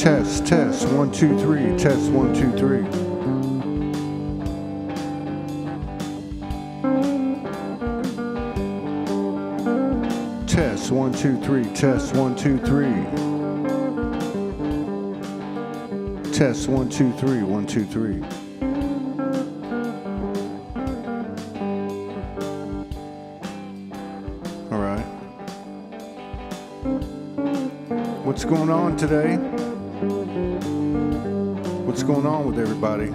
Test, 1, 2, 3, test, 1, 2, 3. Test, 1, 2, 3, test, 1, 2, 3. Test, 1, 2, 3, 1, 2, 3. All right. What's going on today? What's going on with everybody?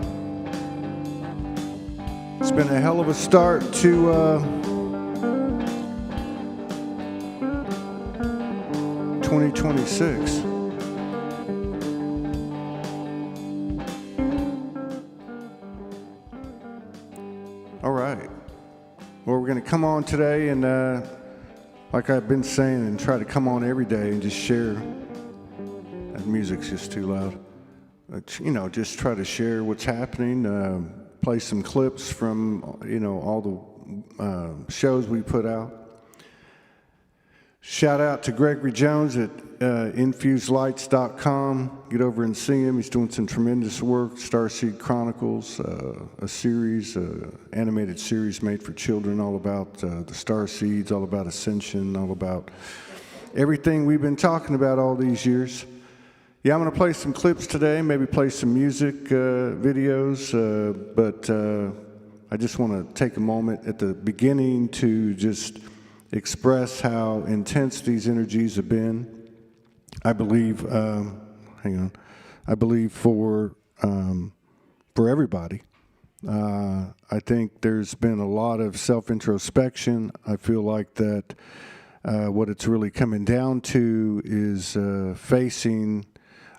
It's been a hell of a start to 2026. All right. Well, we're going to come on today and, like I've been saying, and try to come on every day and just share. That music's just too loud. Just try to share what's happening, play some clips from, all the shows we put out. Shout out to Gregory Jones at InfusedLights.com. Get over and see him. He's doing some tremendous work. Starseed Chronicles, a series, animated series made for children, all about the star seeds, all about ascension, all about everything we've been talking about all these years. Yeah, I'm going to play some clips today, maybe play some music videos, but I just want to take a moment at the beginning to just express how intense these energies have been. I believe, I believe for everybody. I think there's been a lot of self-introspection. I feel like that what it's really coming down to is facing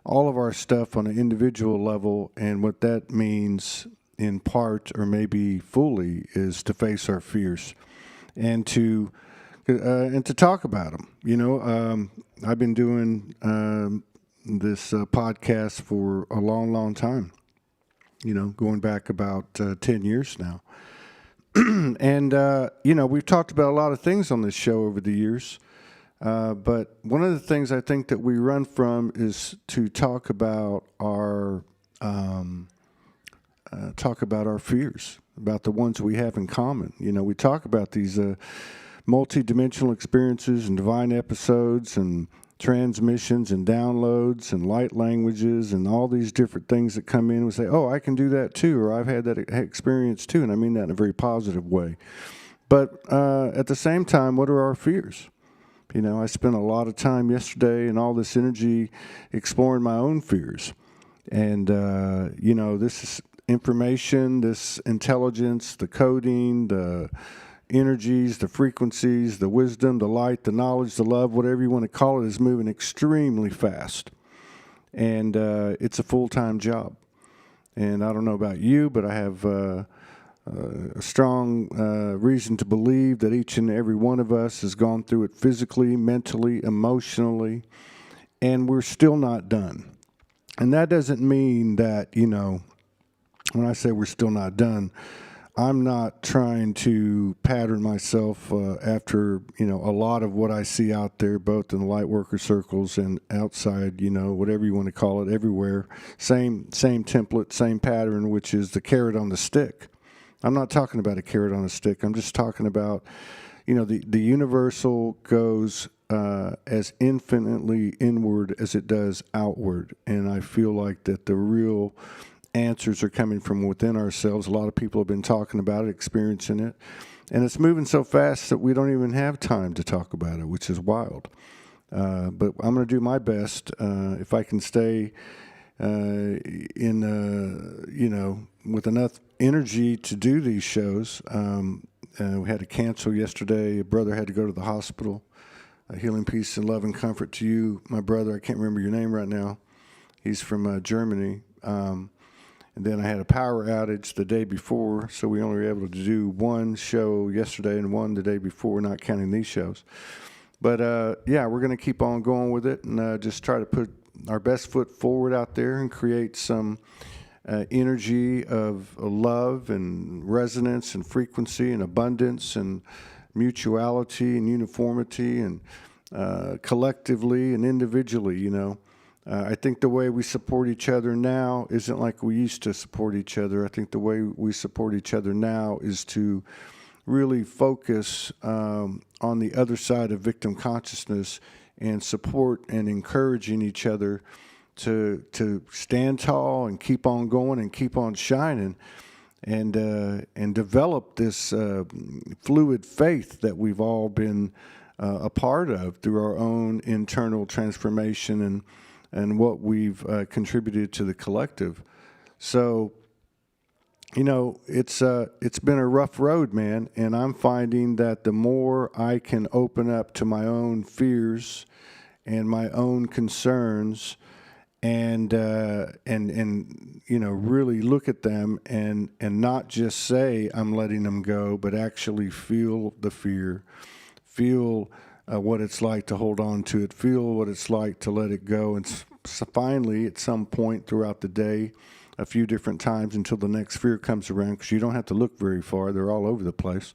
all of our stuff on an individual level, and what that means in part, or maybe fully, is to face our fears and to talk about them. I've been doing this podcast for a long, long time, going back about 10 years now. And, we've talked about a lot of things on this show over the years. But one of the things I think that we run from is to talk about our fears, about the ones we have in common. We talk about these multi-dimensional experiences and divine episodes and transmissions and downloads and light languages and all these different things that come in. We say, oh, I can do that too, or I've had that experience too, and I mean that in a very positive way. But at the same time, what are our fears? I spent a lot of time yesterday and all this energy exploring my own fears. And, this is information, this intelligence, the coding, the energies, the frequencies, the wisdom, the light, the knowledge, the love, whatever you want to call it, is moving extremely fast. And it's a full-time job. And I don't know about you, but I have a strong reason to believe that each and every one of us has gone through it physically, mentally, emotionally, and we're still not done. And that doesn't mean that, when I say we're still not done, I'm not trying to pattern myself after, a lot of what I see out there, both in the light worker circles and outside, whatever you want to call it, everywhere. Same template, same pattern, which is the carrot on the stick. I'm not talking about a carrot on a stick. I'm just talking about, the universal goes as infinitely inward as it does outward. And I feel like that the real answers are coming from within ourselves. A lot of people have been talking about it, experiencing it. And it's moving so fast that we don't even have time to talk about it, which is wild. But I'm going to do my best. If I can stay with enough energy to do these shows. We had to cancel yesterday. A brother had to go to the hospital. Healing, peace, and love and comfort to you, my brother. I can't remember your name right now. He's from Germany. And then I had a power outage the day before, so we only were able to do one show yesterday and one the day before, not counting these shows. But, we're going to keep on going with it and just try to put our best foot forward out there and create some energy of love and resonance and frequency and abundance and mutuality and uniformity and collectively and individually, I think the way we support each other now isn't like we used to support each other. I think the way we support each other now is to really focus on the other side of victim consciousness and support and encouraging each other to stand tall and keep on going and keep on shining, and develop this fluid faith that we've all been a part of through our own internal transformation and what we've contributed to the collective. So, you know, it's been a rough road, man, and I'm finding that the more I can open up to my own fears and my own concerns, and you know, really look at them and not just say I'm letting them go, but actually feel the fear, feel what it's like to hold on to it, feel what it's like to let it go, and finally, at some point throughout the day, a few different times until the next fear comes around, because you don't have to look very far; they're all over the place.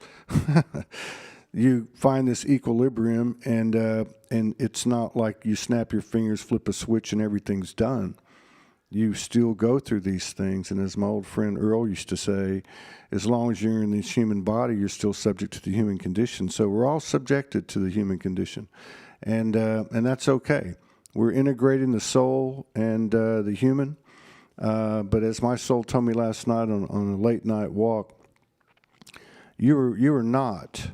You find this equilibrium, and it's not like you snap your fingers, flip a switch, and everything's done. You still go through these things, and as my old friend Earl used to say, as long as you're in this human body, you're still subject to the human condition. So we're all subjected to the human condition, and that's okay. We're integrating the soul and the human. But as my soul told me last night on a late night walk, you are not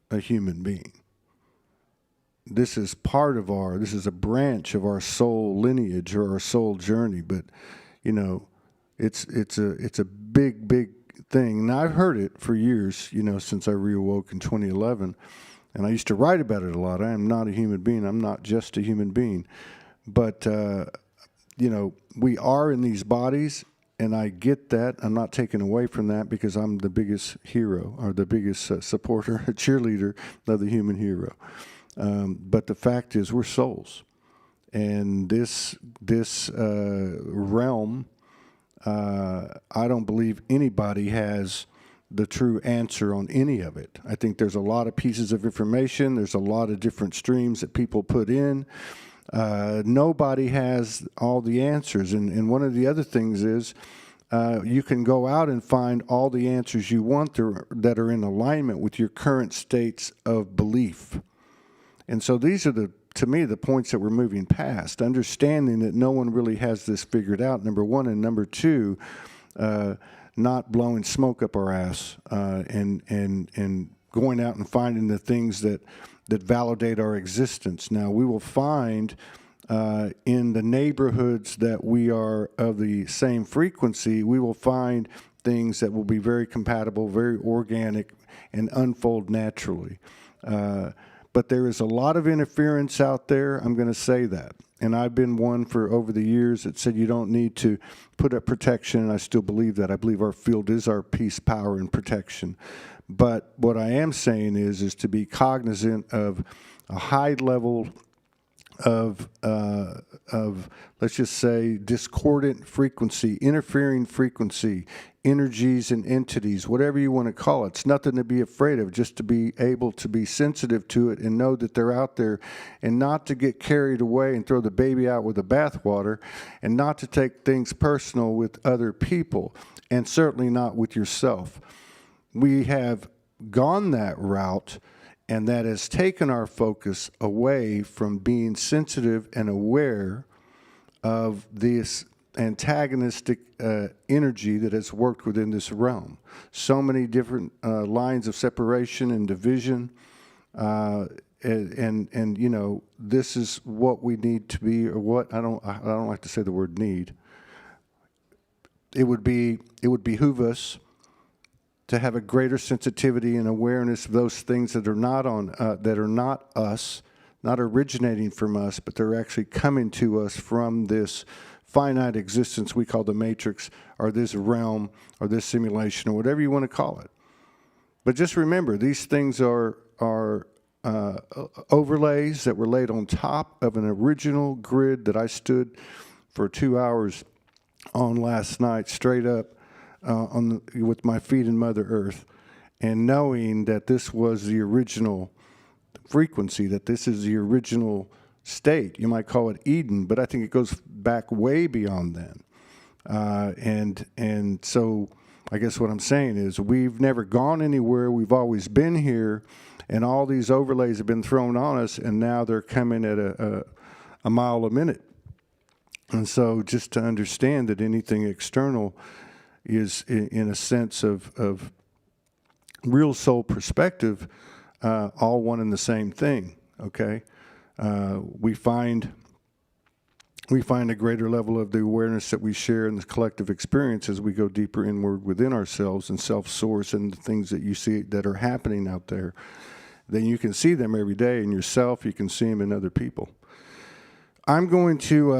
a human being. This is this is a branch of our soul lineage or our soul journey. But, you know, it's a big thing. And I've heard it for years, you know, since I reawoke in 2011. And I used to write about it a lot. I am not a human being. I'm not just a human being. But, you know, we are in these bodies, and I get that. I'm not taken away from that, because I'm the biggest hero, or the biggest supporter, cheerleader of the human hero. But the fact is, we're souls, and this realm, I don't believe anybody has the true answer on any of it. I think there's a lot of pieces of information. There's a lot of different streams that people put in. Nobody has all the answers. And one of the other things is you can go out and find all the answers you want that are in alignment with your current states of belief. And so these are, to me, the points that we're moving past, understanding that no one really has this figured out, number one, and number two, not blowing smoke up our ass and going out and finding the things that validate our existence. Now, we will find in the neighborhoods that we are of the same frequency, we will find things that will be very compatible, very organic, and unfold naturally. But there is a lot of interference out there, I'm going to say that. And I've been one for over the years that said you don't need to put up protection, and I still believe that. I believe our field is our peace, power, and protection. But what I am saying is to be cognizant of a high level of let's just say discordant frequency, interfering frequency, energies and entities, whatever you want to call it. It's nothing to be afraid of, just to be able to be sensitive to it and know that they're out there, and not to get carried away and throw the baby out with the bathwater, and not to take things personal with other people, and certainly not with yourself. We have gone that route, and that has taken our focus away from being sensitive and aware of this antagonistic energy that has worked within this realm. So many different lines of separation and division, and you know, this is what we need to be, or what I don't like to say the word need. It would behoove us to have a greater sensitivity and awareness of those things that are not us, not originating from us, but they're actually coming to us from this finite existence we call the matrix, or this realm, or this simulation, or whatever you want to call it. But just remember, these things are overlays that were laid on top of an original grid that I stood for 2 hours on last night, straight up, with my feet in Mother Earth, and knowing that this was the original frequency, that this is the original state. You might call it Eden, but I think it goes back way beyond then. And so I guess what I'm saying is we've never gone anywhere. We've always been here, and all these overlays have been thrown on us, and now they're coming at a mile a minute. And so just to understand that anything external is, in a sense of real soul perspective, all one and the same thing, okay? We find a greater level of the awareness that we share in the collective experience as we go deeper inward within ourselves and self-source and the things that you see that are happening out there. Then you can see them every day in yourself. You can see them in other people. I'm going to,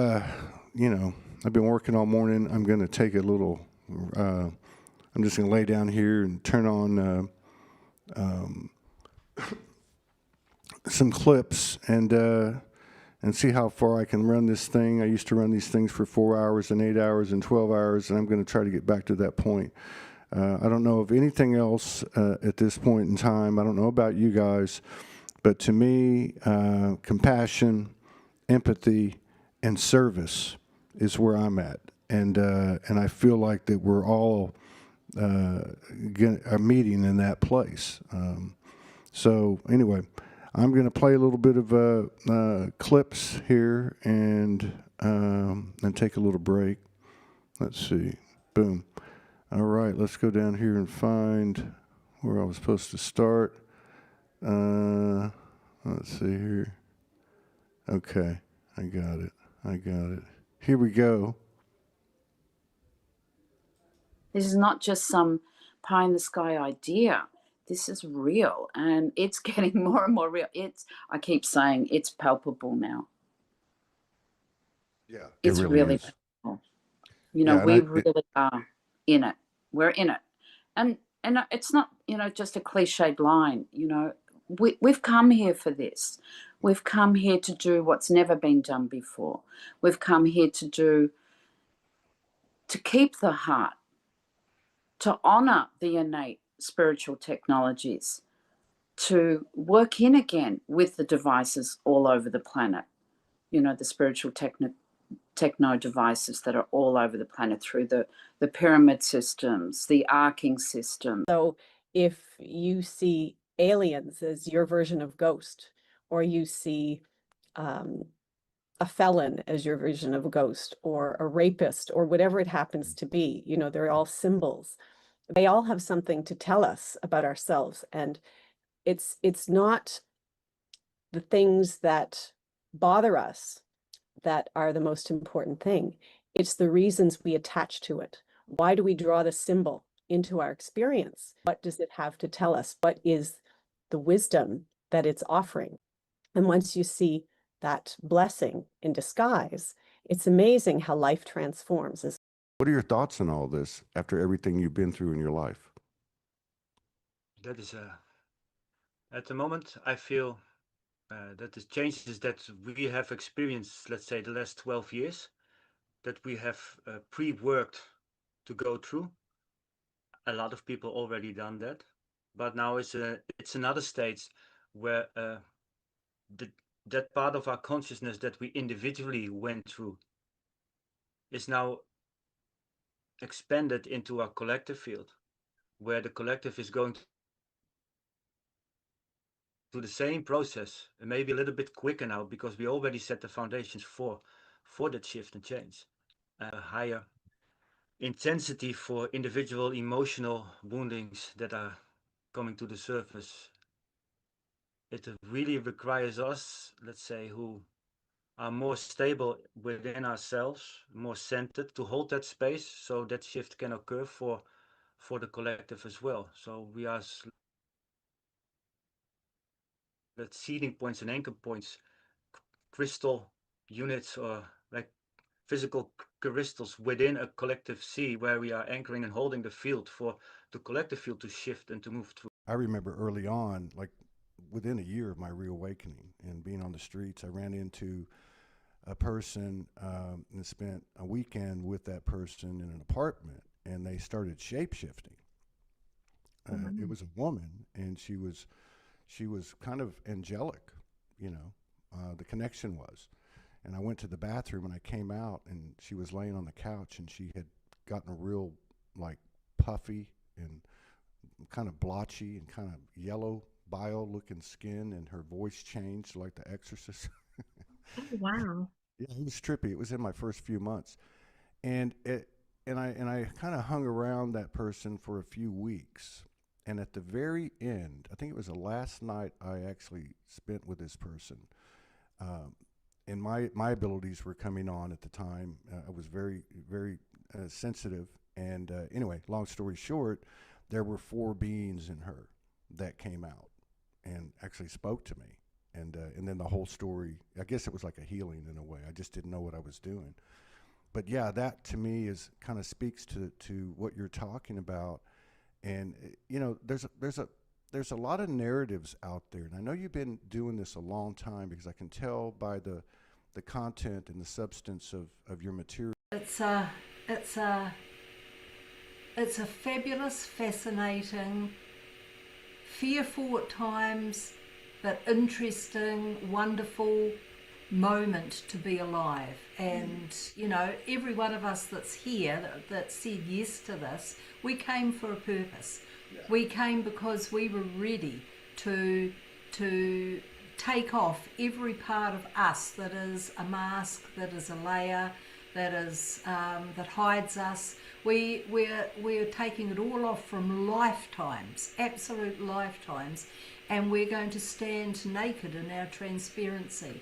I've been working all morning. I'm going to take a little, I'm just going to lay down here and turn on some clips and see how far I can run this thing. I used to run these things for 4 hours and 8 hours and 12 hours, and I'm going to try to get back to that point. I don't know of anything else at this point in time. I don't know about you guys, but to me, compassion, empathy, and service is where I'm at, and I feel like that we're all are meeting in that place. So anyway, I'm going to play a little bit of clips here and take a little break. Let's see. Boom. All right, let's go down here and find where I was supposed to start. Let's see here. Okay, I got it. Here we go. This is not just some pie in the sky idea. This is real, and it's getting more and more real. I keep saying it's palpable now. Yeah, it's really palpable. We really are in it. We're in it. And it's not, just a cliched line, we've come here for this. We've come here to do what's never been done before. We've come here to keep the heart, to honor the innate spiritual technologies, to work in again with the devices all over the planet, the spiritual techno devices that are all over the planet through the pyramid systems, the arcing system. So if you see aliens as your version of ghost, or you see a felon as your version of a ghost, or a rapist, or whatever it happens to be, they're all symbols. They all have something to tell us about ourselves. And it's not the things that bother us that are the most important thing. It's the reasons we attach to it. Why do we draw the symbol into our experience? What does it have to tell us? What is the wisdom that it's offering? And once you see that blessing in disguise, it's amazing how life transforms. What are your thoughts on all this after everything you've been through in your life? That is at the moment I feel that the changes that we have experienced, let's say the last 12 years, that we have pre-worked to go through. A lot of people already done that, but now it's another stage where that part of our consciousness that we individually went through is now expanded into our collective field, where the collective is going to the same process, and maybe a little bit quicker now, because we already set the foundations for that shift and change. A higher intensity for individual emotional woundings that are coming to the surface. It really requires us, let's say, who are more stable within ourselves, more centered, to hold that space so that shift can occur for the collective as well. So we are at seeding points and anchor points, crystal units, or like physical crystals within a collective sea, where we are anchoring and holding the field for the collective field to shift and to move through. I remember early on, like within a year of my reawakening and being on the streets, I ran into a person and spent a weekend with that person in an apartment, and they started shape-shifting. It was a woman, and she was kind of angelic, the connection was. And I went to the bathroom and I came out and she was laying on the couch and she had gotten a real like puffy and kind of blotchy and kind of yellow bile looking skin, and her voice changed like the exorcist. Oh, wow. Yeah, it was trippy. It was in my first few months. And I kind of hung around that person for a few weeks. And at the very end, I think it was the last night I actually spent with this person. And my abilities were coming on at the time. I was very, very sensitive. And anyway, long story short, there were four beings in her that came out and actually spoke to me. And then the whole story, I guess it was like a healing in a way. I just didn't know what I was doing. But yeah, that to me is kind of speaks to what you're talking about. And you know, there's a lot of narratives out there, and I know you've been doing this a long time because I can tell by the content and the substance of your material. It's a fabulous, fascinating, fearful at times, but interesting, wonderful moment to be alive. And you know, every one of us that's here that said yes to this, we came for a purpose. We came because we were ready to take off every part of us that is a mask, that is a layer, that is that hides us. We're taking it all off from lifetimes, absolute lifetimes, and we're going to stand naked in our transparency.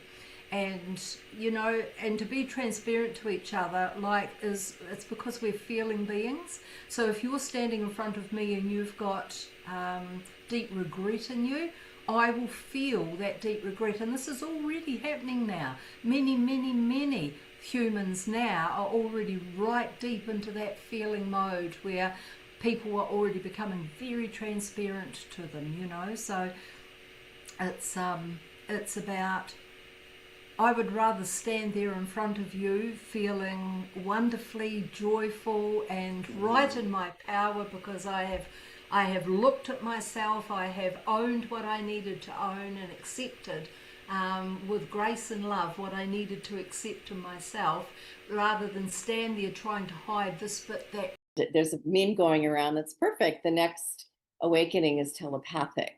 And you know, and to be transparent to each other, it's because we're feeling beings. So if you're standing in front of me and you've got deep regret in you, I will feel that deep regret. And this is already happening now. Many humans now are already right deep into that feeling mode where people are already becoming very transparent to them, you know. So it's about, I would rather stand there in front of you feeling wonderfully joyful and right in my power, because I have looked at myself, I have owned what I needed to own and accepted with grace and love what I needed to accept in myself, rather than stand there trying to hide this bit, that. There's a meme going around that's perfect. The next awakening is telepathic,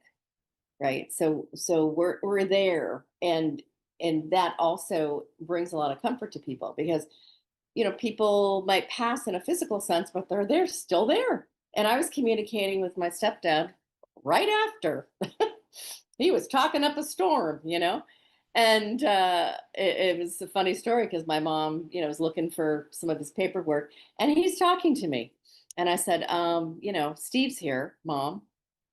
right? So we're there, and that also brings a lot of comfort to people, because you know, people might pass in a physical sense, but they're still there. And I was communicating with my stepdad right after. He was talking up a storm, you know. And it was a funny story, because my mom, you know, was looking for some of his paperwork, and he's talking to me. And I said, you know, Steve's here, Mom.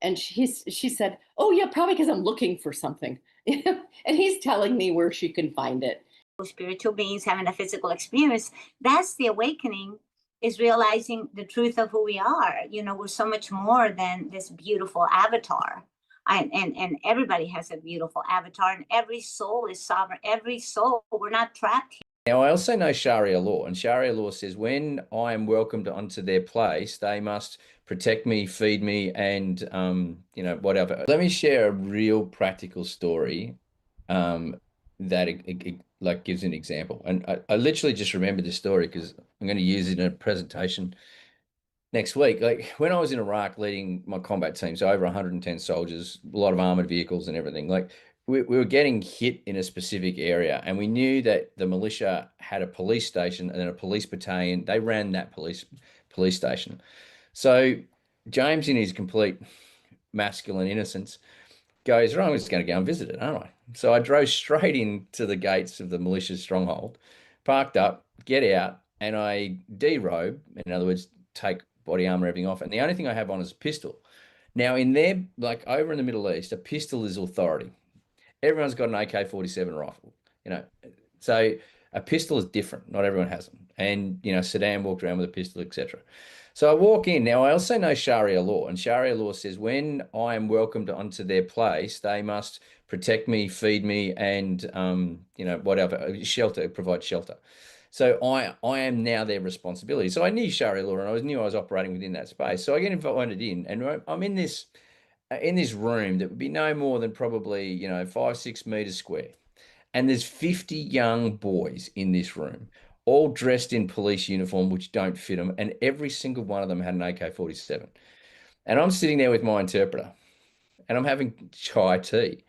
And she said, oh yeah, probably because I'm looking for something. And he's telling me where she can find it. Spiritual beings having a physical experience, that's the awakening, is realizing the truth of who we are. You know, we're so much more than this beautiful avatar. And everybody has a beautiful avatar, and every soul is sovereign. Every soul, we're not trapped here. Now, I also know Sharia law, and Sharia law says when I am welcomed onto their place, they must protect me, feed me, and you know, whatever. Let me share a real practical story that it like gives an example. And I literally just remembered this story because I'm going to use it in a presentation next week. Like when I was in Iraq leading my combat teams, over 110 soldiers, a lot of armored vehicles and everything, like we were getting hit in a specific area, and we knew that the militia had a police station and then a police battalion. They ran that police station. So James, in his complete masculine innocence, goes, right, I'm just going to go and visit it, aren't I? So I drove straight into the gates of the militia stronghold, parked up, get out, and I derobe, in other words, take body armor, everything off. And the only thing I have on is a pistol. Now in there, like over in the Middle East, a pistol is authority. Everyone's got an AK-47 rifle, you know. So a pistol is different. Not everyone has them. And, you know, Saddam walked around with a pistol, etc. So I walk in. Now, I also know Sharia law, and Sharia law says when I am welcomed onto their place, they must protect me, feed me, and, you know, whatever, shelter, provide shelter. So I am now their responsibility. So I knew Sharia law, and I knew I was operating within that space. So I get invited in, and I'm in this room that would be no more than probably, you know, 5-6 meters square. And there's 50 young boys in this room, all dressed in police uniform, which don't fit them. And every single one of them had an AK-47. And I'm sitting there with my interpreter and I'm having chai tea.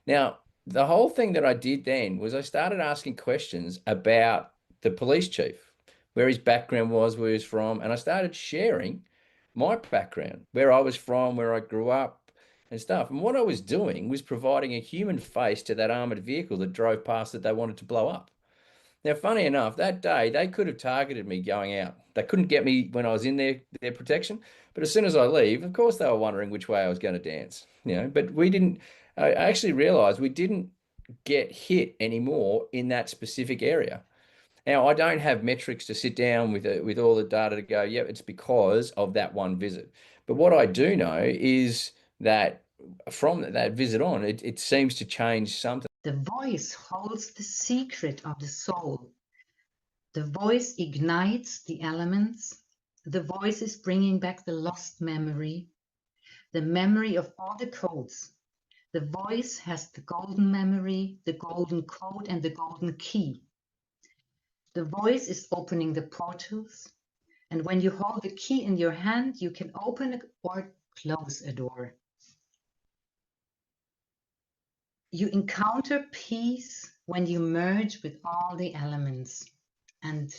Now, the whole thing that I did then was I started asking questions about the police chief, where his background was, where he's from. And I started sharing my background, where I was from, where I grew up and stuff. And what I was doing was providing a human face to that armored vehicle that drove past that they wanted to blow up. Now, funny enough, that day they could have targeted me going out. They couldn't get me when I was in their protection. But as soon as I leave, of course, they were wondering which way I was going to dance. But we didn't. I actually realized we didn't get hit anymore in that specific area. Now, I don't have metrics to sit down with all the data to go, yep, it's because of that one visit. But what I do know is that from that visit on, it seems to change something. The voice holds the secret of the soul. The voice ignites the elements. The voice is bringing back the lost memory, the memory of all the codes. The voice has the golden memory, the golden code, and the golden key. The voice is opening the portals, and when you hold the key in your hand, you can open or close a door. You encounter peace when you merge with all the elements. And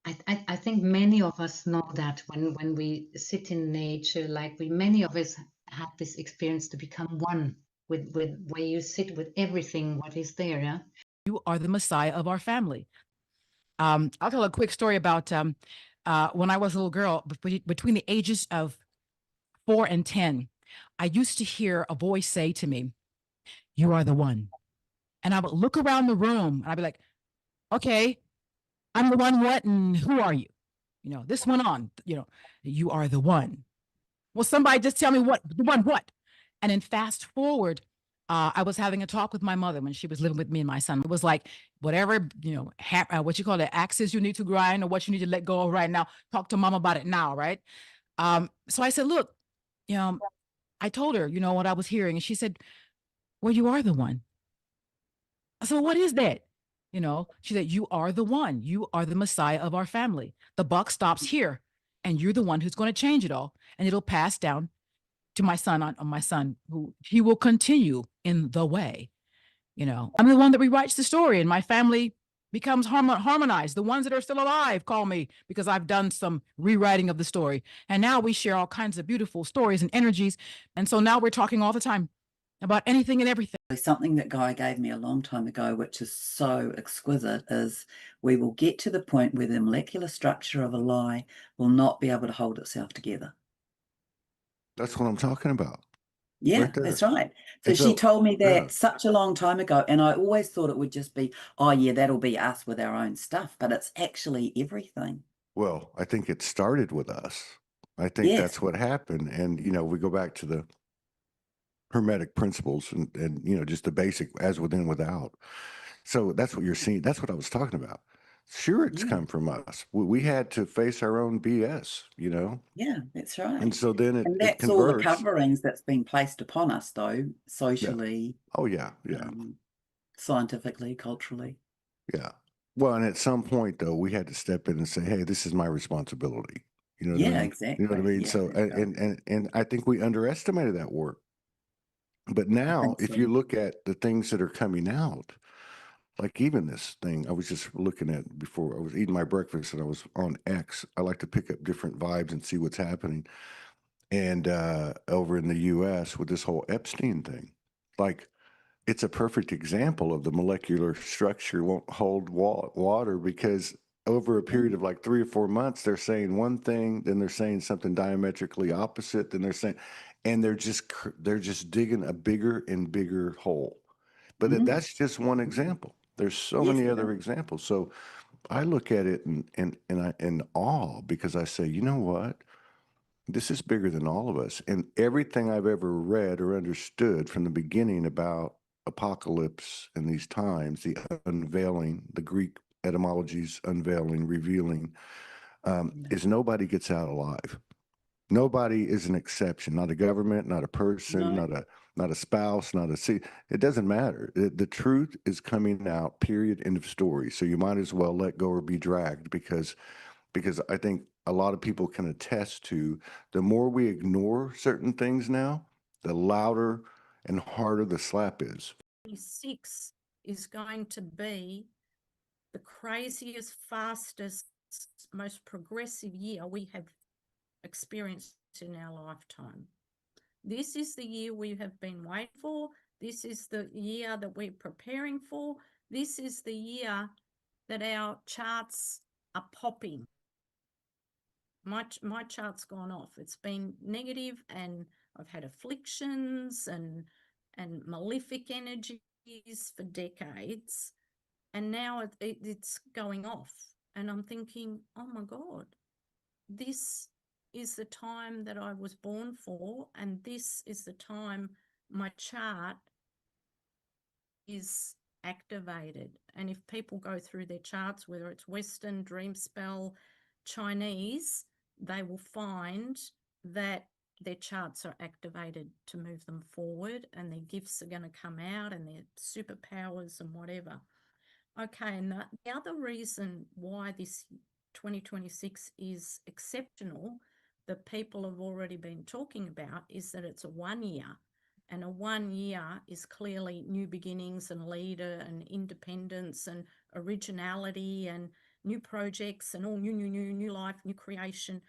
I think many of us know that when we sit in nature, like many of us have this experience to become one with where you sit with everything, what is there, yeah? You are the Messiah of our family. I'll tell a quick story about when I was a little girl, between the ages of 4 and 10, I used to hear a voice say to me, "You are the one." And I would look around the room and I'd be like, okay, I'm the one, what, and who are you? This went on, you are the one. Well, somebody just tell me the one, what? And then fast forward, I was having a talk with my mother when she was living with me and my son. It was like, whatever, what you call it, axes you need to grind or what you need to let go of right now, talk to mom about it now, right? So I said, look, I told her, what I was hearing. And she said, well, you are the one. I said, well, what is that? She said, you are the one. You are the Messiah of our family. The buck stops here. And you're the one who's going to change it all. And it'll pass down to my son, on my son, who he will continue in the way. I'm the one that rewrites the story, and my family becomes harmonized. The ones that are still alive call me because I've done some rewriting of the story. And now we share all kinds of beautiful stories and energies. And so now we're talking all the time about anything and everything. Something that Guy gave me a long time ago, which is so exquisite, is we will get to the point where the molecular structure of a lie will not be able to hold itself together. That's what I'm talking about. Yeah, Right there. that's right. So And she so, told me that yeah. such a long time ago, and I always thought it would just be, oh yeah, that'll be us with our own stuff, but it's actually everything. Well, I think it started with us. I think Yes. that's what happened. And, we go back to the Hermetic principles and just the basic as within, without. So that's what you're seeing. That's what I was talking about. Sure, it's Yeah. come from us. We had to face our own BS, Yeah, that's right. and so then And it that's all the converts. coverings that's been placed upon us, though, socially, Oh, yeah, yeah, scientifically, culturally. yeah. Well, and at some point, though, we had to step in and say, hey, this is my responsibility. You know what I Yeah, mean? exactly. You know what I mean? Yeah, So, that's right. and I think we underestimated that work. But now, think if so. you look at the things that are coming out, like even this thing, I was just looking at before I was eating my breakfast and I was on X. I like to pick up different vibes and see what's happening. And over in the US with this whole Epstein thing, like it's a perfect example of the molecular structure won't hold water because over a period of like 3 or 4 months, they're saying one thing, then they're saying something diametrically opposite, then they're saying, and they're just digging a bigger and bigger hole. But that's just one example. There's so Yes, many it other is. examples. So I look at it in awe because I say, you know what? This is bigger than all of us. And everything I've ever read or understood from the beginning about apocalypse and these times, the unveiling, the Greek etymologies, unveiling, revealing, is nobody gets out alive. Nobody is an exception, not a government, not a person, No. not a spouse, not a see. It doesn't matter. The truth is coming out, period, end of story. So you might as well let go or be dragged, because I think a lot of people can attest to, the more we ignore certain things now, the louder and harder the slap is. 2026 is going to be the craziest, fastest, most progressive year we have experienced in our lifetime. This is the year we have been waiting for. This is the year that we're preparing for. This is the year that our charts are popping. My chart's gone off. It's been negative, and I've had afflictions and malefic energies for decades, and now it's going off. And I'm thinking, oh my God, this is the time that I was born for, and this is the time my chart is activated. And if people go through their charts, whether it's Western, Dream Spell, Chinese, they will find that their charts are activated to move them forward, and their gifts are going to come out, and their superpowers and whatever. Okay, and the other reason why this 2026 is exceptional, that people have already been talking about, is that it's a 1 year. And a 1 year is clearly new beginnings and leader and independence and originality and new projects and all new life, new creation.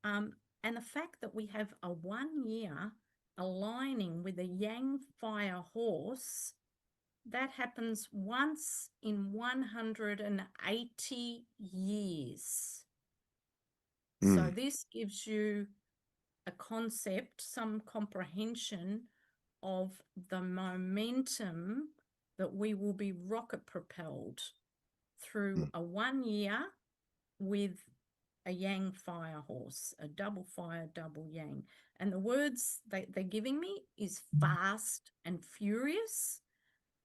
And the fact that we have a 1 year aligning with a yang fire horse, that happens once in 180 years. So this gives you a concept, some comprehension of the momentum that we will be rocket propelled through a 1 year with a yang fire horse, a double fire, double yang. And the words they're giving me is fast and furious,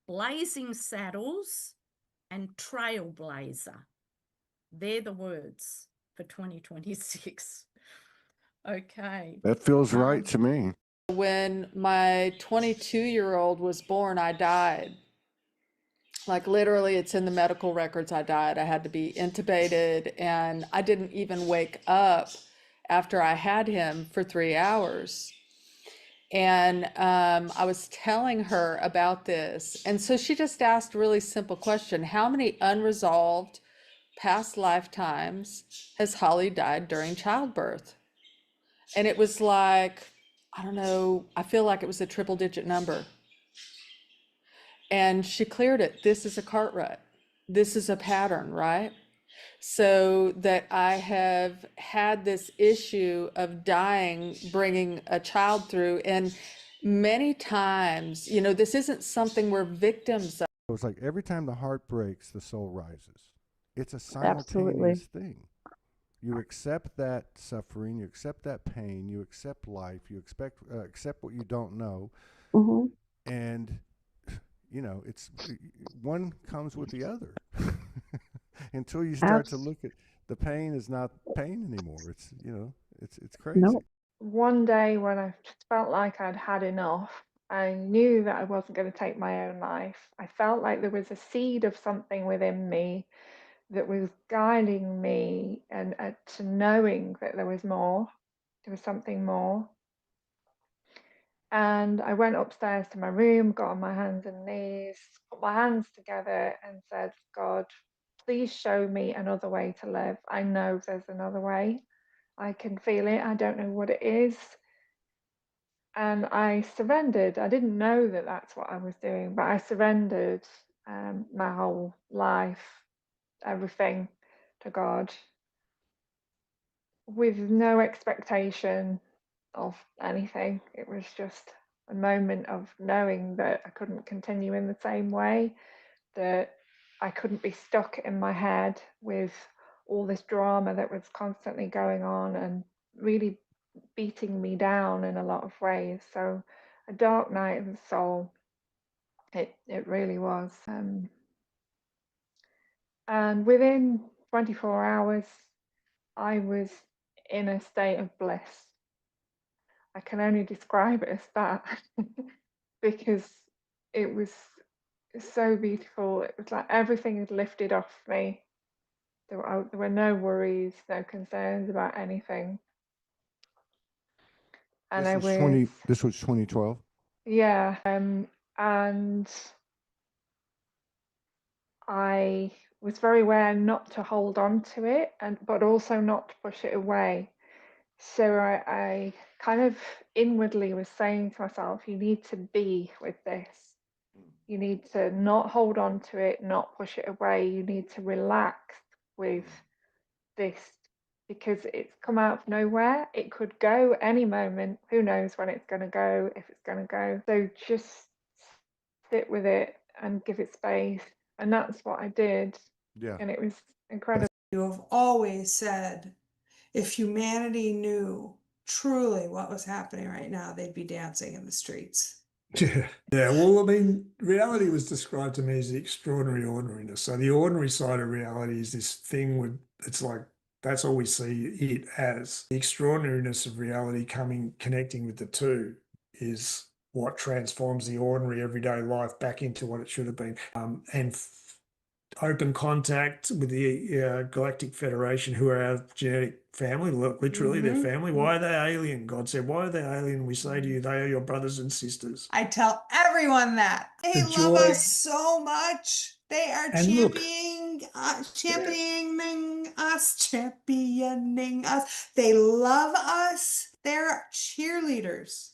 blazing saddles, and trailblazer. They're the words for 2026. Okay. That feels right to me. When my 22-year-old was born, I died. Like literally, it's in the medical records, I died. I had to be intubated, and I didn't even wake up after I had him for 3 hours. And I was telling her about this. And so she just asked a really simple question. How many unresolved past lifetimes has Holly died during childbirth? And it was like, I don't know, I feel like it was a triple digit number. And she cleared it. This is a cart rut. This is a pattern, right? So that I have had this issue of dying, bringing a child through. And many times, you know, this isn't something we're victims of. It's like every time the heart breaks, the soul rises. It's a simultaneous thing. You accept that suffering, you accept that pain, you accept life, you accept what you don't know. And, you know, it's one comes with the other. Until you start to look at the pain is not pain anymore. It's, you know, it's crazy. No. One day when I just felt like I'd had enough, I knew that I wasn't going to take my own life. I felt like there was a seed of something within me that was guiding me and to knowing that there was more, there was something more. And I went upstairs to my room, got on my hands and knees, put my hands together and said, God, please show me another way to live. I know there's another way. I can feel it. I don't know what it is. And I surrendered. I didn't know that that's what I was doing, but I surrendered my whole life, everything to God, with no expectation of anything. It was just a moment of knowing that I couldn't continue in the same way, that I couldn't be stuck in my head with all this drama that was constantly going on and really beating me down in a lot of ways. So a dark night of the soul, it really was. And within 24 hours, I was in a state of bliss. I can only describe it as that because it was so beautiful. It was like everything had lifted off me. There were no worries, no concerns about anything. And This was 2012. yeah, and I was very aware not to hold on to it, but also not to push it away. So I kind of inwardly was saying to myself, you need to be with this. You need to not hold on to it, not push it away. You need to relax with this because it's come out of nowhere. It could go any moment. Who knows when it's going to go, if it's going to go. So just sit with it and give it space. And that's what I did. Yeah. And it was incredible. You have always said, if humanity knew truly what was happening right now, they'd be dancing in the streets. Yeah. Well, I mean, reality was described to me as the extraordinary ordinariness. So the ordinary side of reality is this thing with, it's like, that's all we see it as. The extraordinariness of reality connecting with the two is what transforms the ordinary everyday life back into what it should have been. Open contact with the Galactic Federation, who are our genetic family, literally their family. Why are they alien? God said, why are they alien? We say to you, they are your brothers and sisters. I tell everyone that. They The love joy- us so much. They are And look- championing us. They love us. They're cheerleaders.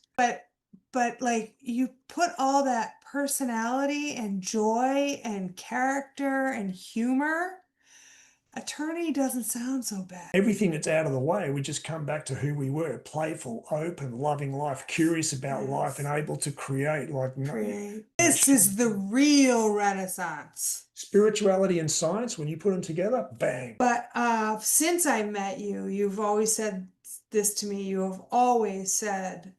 But like, you put all that personality and joy and character and humor, eternity doesn't sound so bad. Everything that's out of the way, we just come back to who we were: playful, open, loving life, curious about life, and able to create like This is the real Renaissance. Spirituality and science, when you put them together, bang. But since I met you, you've always said this to me. You have always said,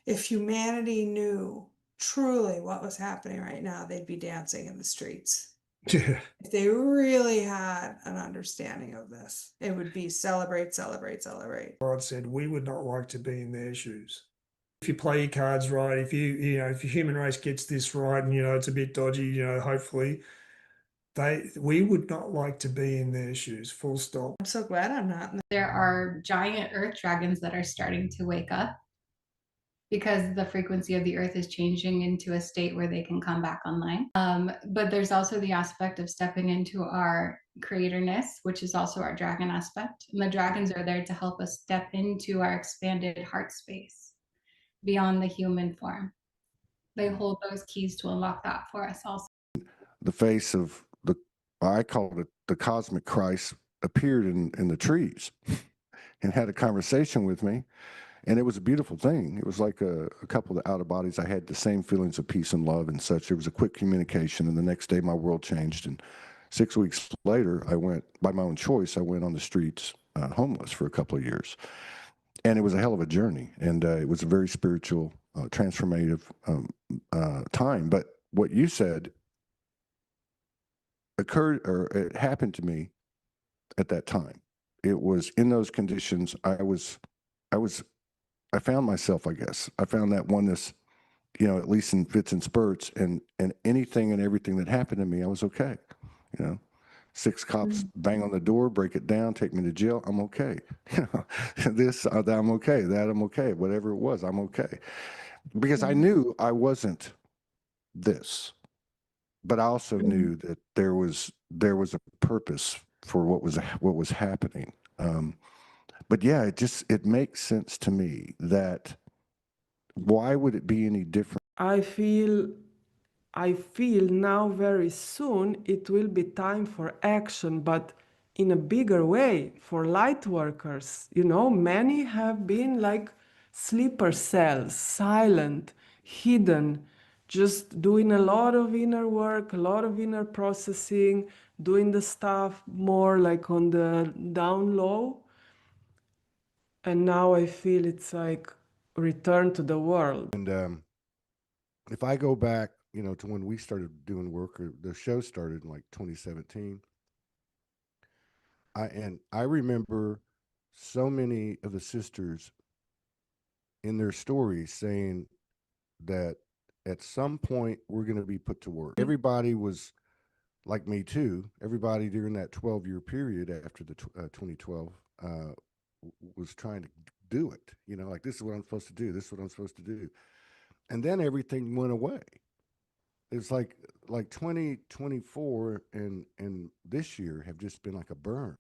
if humanity knew truly what was happening right now, they'd be dancing in the streets. If they really had an understanding of this, it would be celebrate, celebrate, celebrate. God said we would not like to be in their shoes. If you play your cards right, if if the human race gets this right, and it's a bit dodgy, hopefully, we would not like to be in their shoes. Full stop. I'm so glad I'm not. There are giant earth dragons that are starting to wake up because the frequency of the earth is changing into a state where they can come back online. But there's also the aspect of stepping into our creatorness, which is also our dragon aspect. And the dragons are there to help us step into our expanded heart space beyond the human form. They hold those keys to unlock that for us also. The face of I call it the cosmic Christ, appeared in the trees and had a conversation with me. And it was a beautiful thing. It was like a couple of the outer bodies. I had the same feelings of peace and love and such. There was a quick communication, and the next day my world changed. And 6 weeks later, I went, by my own choice, I went on the streets homeless for a couple of years. And it was a hell of a journey. And it was a very spiritual, transformative time. But what you said occurred, or it happened to me at that time. It was in those conditions. I found myself, I guess. I found that oneness, at least in fits and spurts, and anything and everything that happened to me, I was okay. 6 cops bang on the door, break it down, take me to jail, I'm okay. This, I'm okay. That, I'm okay. Whatever it was, I'm okay. Because I knew I wasn't this, but I also knew that there was a purpose for what was happening. But yeah, it makes sense to me that why would it be any different? I feel now very soon it will be time for action, but in a bigger way for light workers. Many have been like sleeper cells, silent, hidden, just doing a lot of inner work, a lot of inner processing, doing the stuff more like on the down low. And now I feel it's like return to the world. And if I go back, to when we started doing work, or the show started in like 2017, I remember so many of the sisters in their stories saying that at some point we're going to be put to work. Everybody was like me too. Everybody during that 12-year period after the 2012 was trying to do it. You know, like, this is what I'm supposed to do. This is what I'm supposed to do. And then everything went away. It's like 2024 and this year have just been like a burn.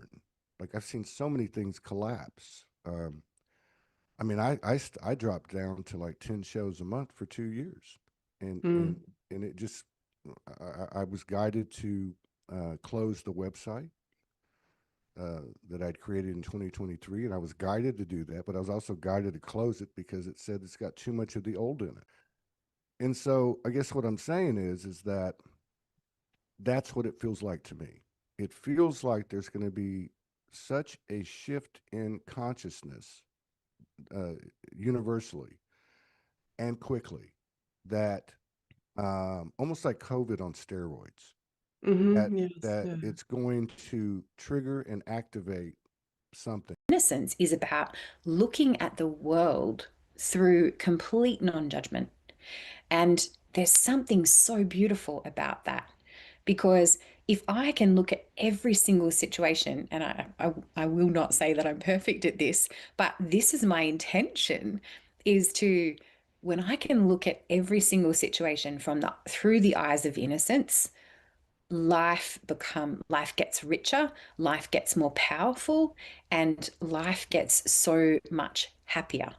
Like, I've seen so many things collapse. I mean, I dropped down to like 10 shows a month for 2 years, and it just I was guided to close the website that I'd created in 2023, and I was guided to do that, but I was also guided to close it because it said it's got too much of the old in it. And so I guess what I'm saying is that that's what it feels like to me. It feels like there's going to be such a shift in consciousness universally and quickly that almost like COVID on steroids, that it's going to trigger and activate something. Innocence is about looking at the world through complete non-judgment. And there's something so beautiful about that, because if I can look at every single situation, and I will not say that I'm perfect at this, but this is my intention, is to, when I can look at every single situation through the eyes of innocence, life gets richer, life gets more powerful, and life gets so much happier,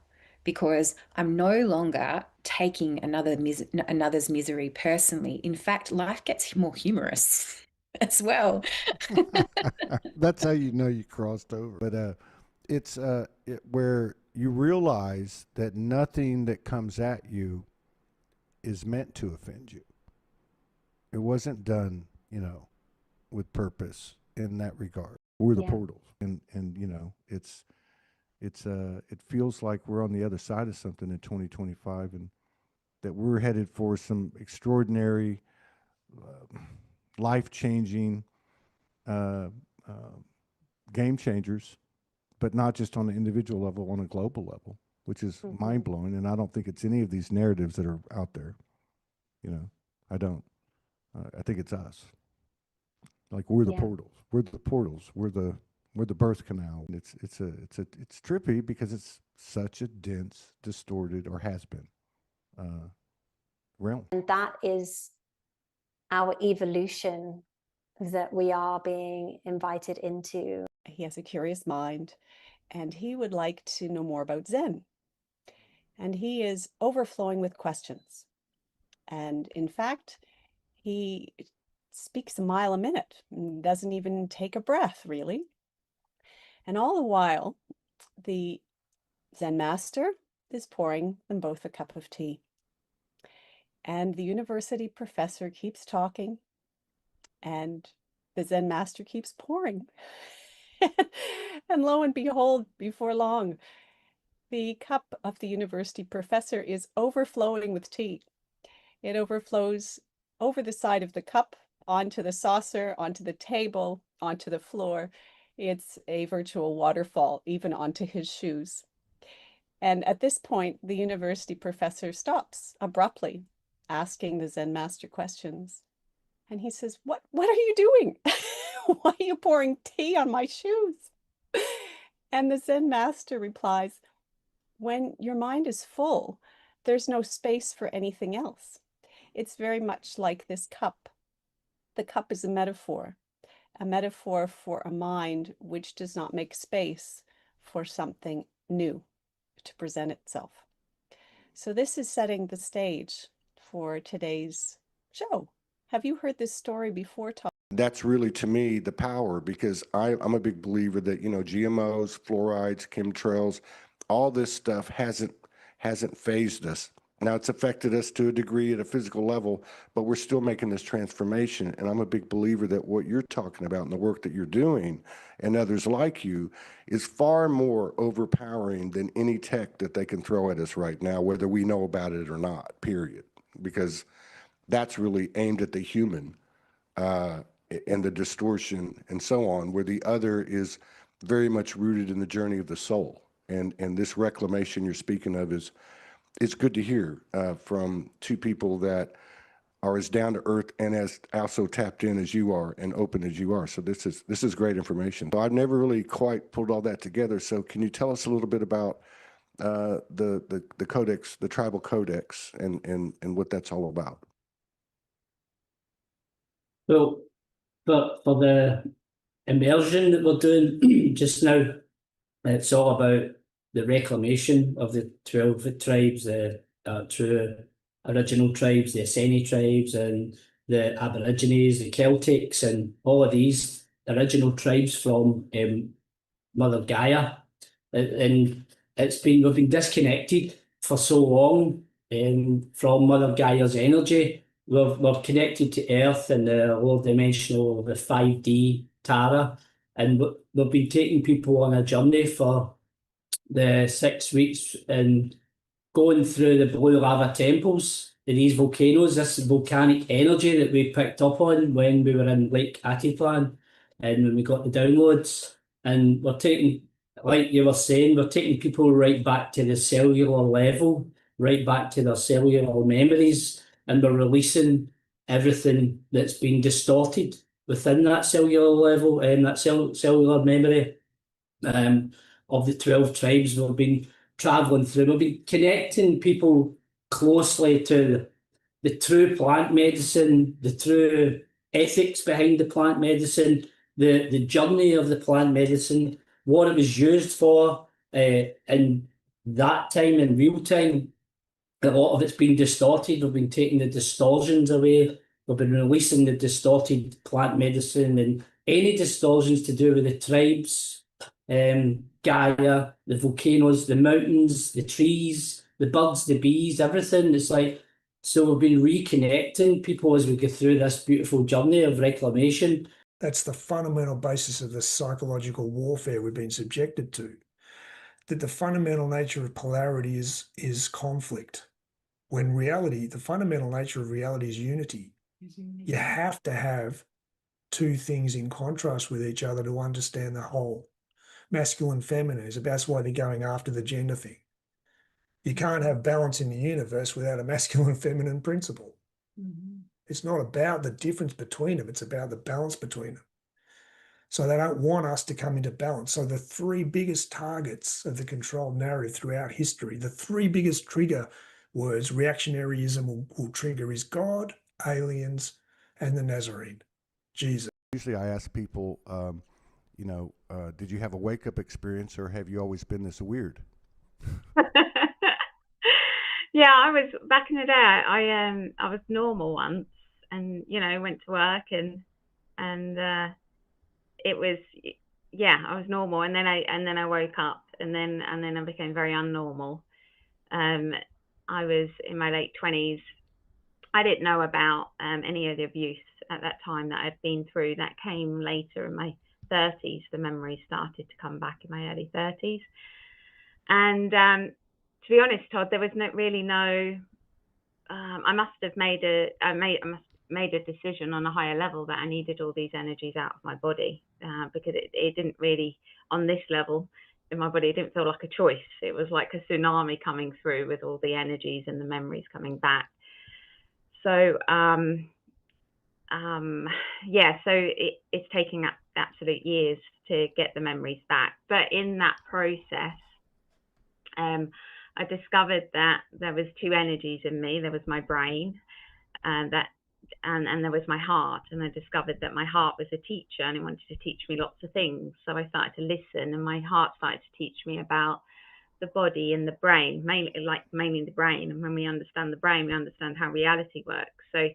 because I'm no longer taking another's misery personally. In fact, life gets more humorous as well. That's how you know you crossed over. But it's where you realize that nothing that comes at you is meant to offend you. It wasn't done, you know, with purpose in that regard. We're the portals, and you know, it feels like we're on the other side of something in 2025, and that we're headed for some extraordinary, life-changing game changers, but not just on the individual level, on a global level, which is mind-blowing. And I don't think it's any of these narratives that are out there. You know, I don't. I think it's us. Like, we're the portals. We're the portals. We're the birth canal. And it's trippy because it's such a dense, distorted, or has been realm. And that is our evolution that we are being invited into. He has a curious mind, and he would like to know more about Zen. And he is overflowing with questions. And in fact, he speaks a mile a minute, and doesn't even take a breath, really. And all the while, the Zen master is pouring them both a cup of tea. And the university professor keeps talking, and the Zen master keeps pouring. And lo and behold, before long, the cup of the university professor is overflowing with tea. It overflows over the side of the cup, onto the saucer, onto the table, onto the floor. It's a virtual waterfall, even onto his shoes. And at this point, the university professor stops abruptly, asking the Zen master questions. And he says, what are you doing? Why are you pouring tea on my shoes? And the Zen master replies, when your mind is full, there's no space for anything else. It's very much like this cup. The cup is a metaphor for a mind which does not make space for something new to present itself. So this is setting the stage for today's show. Have you heard this story before, Todd? That's really, to me, the power, because I'm a big believer that, you know, GMOs, fluorides, chemtrails, all this stuff hasn't phased us. Now, it's affected us to a degree at a physical level, but we're still making this transformation. And I'm a big believer that what you're talking about and the work that you're doing and others like you is far more overpowering than any tech that they can throw at us right now, whether we know about it or not, period. Because that's really aimed at the human and the distortion and so on, where the other is very much rooted in the journey of the soul. And this reclamation you're speaking of it's good to hear from two people that are as down to earth and as also tapped in as you are and open as you are. So this is great information. So I've never really quite pulled all that together. So can you tell us a little bit about the codex, the tribal codex, and what that's all about? Well, for the immersion that we're doing just now, it's all about the reclamation of the 12 tribes, the true original tribes, the Essene tribes, and the Aborigines, the Celtics, and all of these original tribes from Mother Gaia. And we've been disconnected for so long from Mother Gaia's energy. We're connected to Earth and the lower dimensional, the 5D Tara, and we've been taking people on a journey for the 6 weeks and going through the blue lava temples, these volcanoes, this volcanic energy that we picked up on when we were in Lake Atitlan and when we got the downloads. And we're taking, like you were saying, we're taking people right back to the cellular level, right back to their cellular memories, and we're releasing everything that's been distorted within that cellular level and that cellular memory of the 12 tribes we've been traveling through. We've been connecting people closely to the true plant medicine, the true ethics behind the plant medicine, the journey of the plant medicine, what it was used for in that time, in real time. A lot of it's been distorted. We've been taking the distortions away. We've been releasing the distorted plant medicine and any distortions to do with the tribes, Gaia, the volcanoes, the mountains, the trees, the birds, the bees, everything. It's like, so we've been reconnecting people as we go through this beautiful journey of reclamation. That's the fundamental basis of the psychological warfare we've been subjected to. That the fundamental nature of polarity is conflict. When reality, the fundamental nature of reality is unity. You have to have two things in contrast with each other to understand the whole. Masculine, feminine that's why they're going after the gender thing. You can't have balance in the universe without a masculine, feminine principle. Mm-hmm. It's not about the difference between them. It's about the balance between them. So they don't want us to come into balance. So the three biggest targets of the controlled narrative throughout history, the three biggest trigger words reactionaryism will trigger is God, aliens, and the Nazarene, Jesus. Usually I ask people, did you have a wake-up experience or have you always been this weird? Yeah, I was back in the day. I was normal once, and went to work and it was, yeah, I was normal, and then I woke up, and then I became very unnormal. I was in my late 20s. I didn't know about any of the abuse at that time that I'd been through. That came later in my 30s. The memories started to come back in my early 30s, and to be honest, Todd, there was really no. I must have made a decision on a higher level that I needed all these energies out of my body because it didn't really, on this level in my body, it didn't feel like a choice. It was like a tsunami coming through with all the energies and the memories coming back. So so it's taking absolute years to get the memories back. But in that process, I discovered that there was two energies in me. There was my brain, and there was my heart. And I discovered that my heart was a teacher, and it wanted to teach me lots of things. So I started to listen, and my heart started to teach me about the body and the brain, mainly the brain. And when we understand the brain, we understand how reality works. So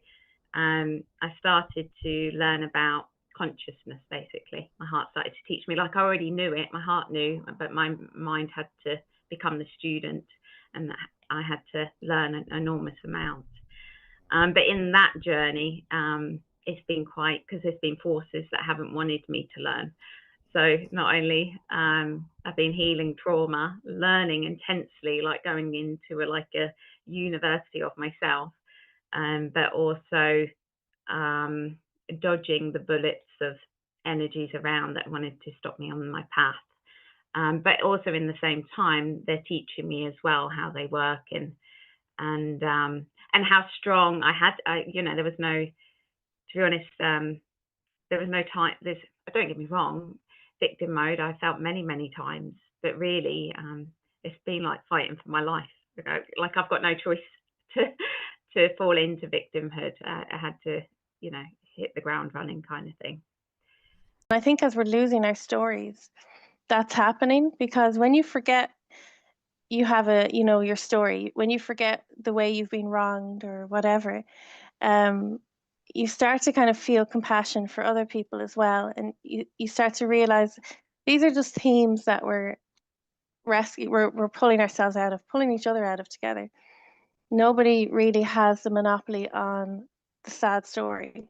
I started to learn about consciousness, basically. My heart started to teach me, like I already knew it, my heart knew, but my mind had to become the student, and I had to learn an enormous amount. But in that journey, it's been because there's been forces that haven't wanted me to learn. So not only I've been healing trauma, learning intensely, like going into a university of myself, but also dodging the bullets of energies around that wanted to stop me on my path. But also in the same time, they're teaching me as well how they work and how strong there was no, to be honest, there was no time. Don't get me wrong, victim mode I felt many times, but really, it's been like fighting for my life. Like I've got no choice to fall into victimhood. I had to, hit the ground running kind of thing. I think as we're losing our stories, that's happening, because when you forget you have your story, when you forget the way you've been wronged or whatever, you start to kind of feel compassion for other people as well. And you start to realize these are just themes that we're pulling ourselves out of, pulling each other out of together. Nobody really has the monopoly on the sad story.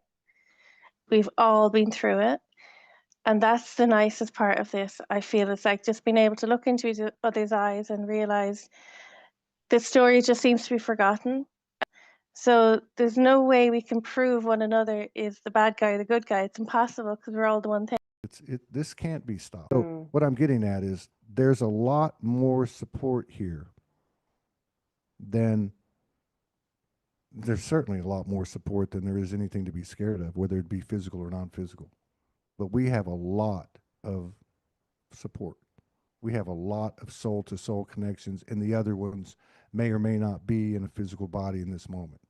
We've all been through it. And that's the nicest part of this. I feel it's like just being able to look into each other's eyes and realize the story just seems to be forgotten. So there's no way we can prove one another is the bad guy or the good guy. It's impossible, because we're all the one thing. This can't be stopped. So what I'm getting at is there's a lot more support here than there's certainly a lot more support than there is anything to be scared of, whether it be physical or non-physical. But we have a lot of support. We have a lot of soul-to-soul connections, and the other ones may or may not be in a physical body in this moment.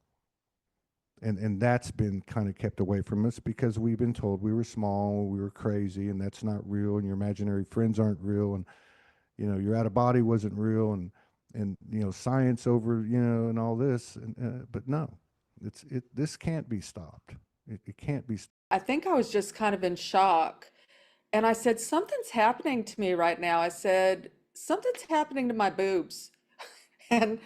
And that's been kind of kept away from us because we've been told we were small, we were crazy, and that's not real, and your imaginary friends aren't real, and your out of body wasn't real, and science over, and all this, but no, this can't be stopped. It can't be. I think I was just kind of in shock. And I said, something's happening to me right now. I said, something's happening to my boobs. And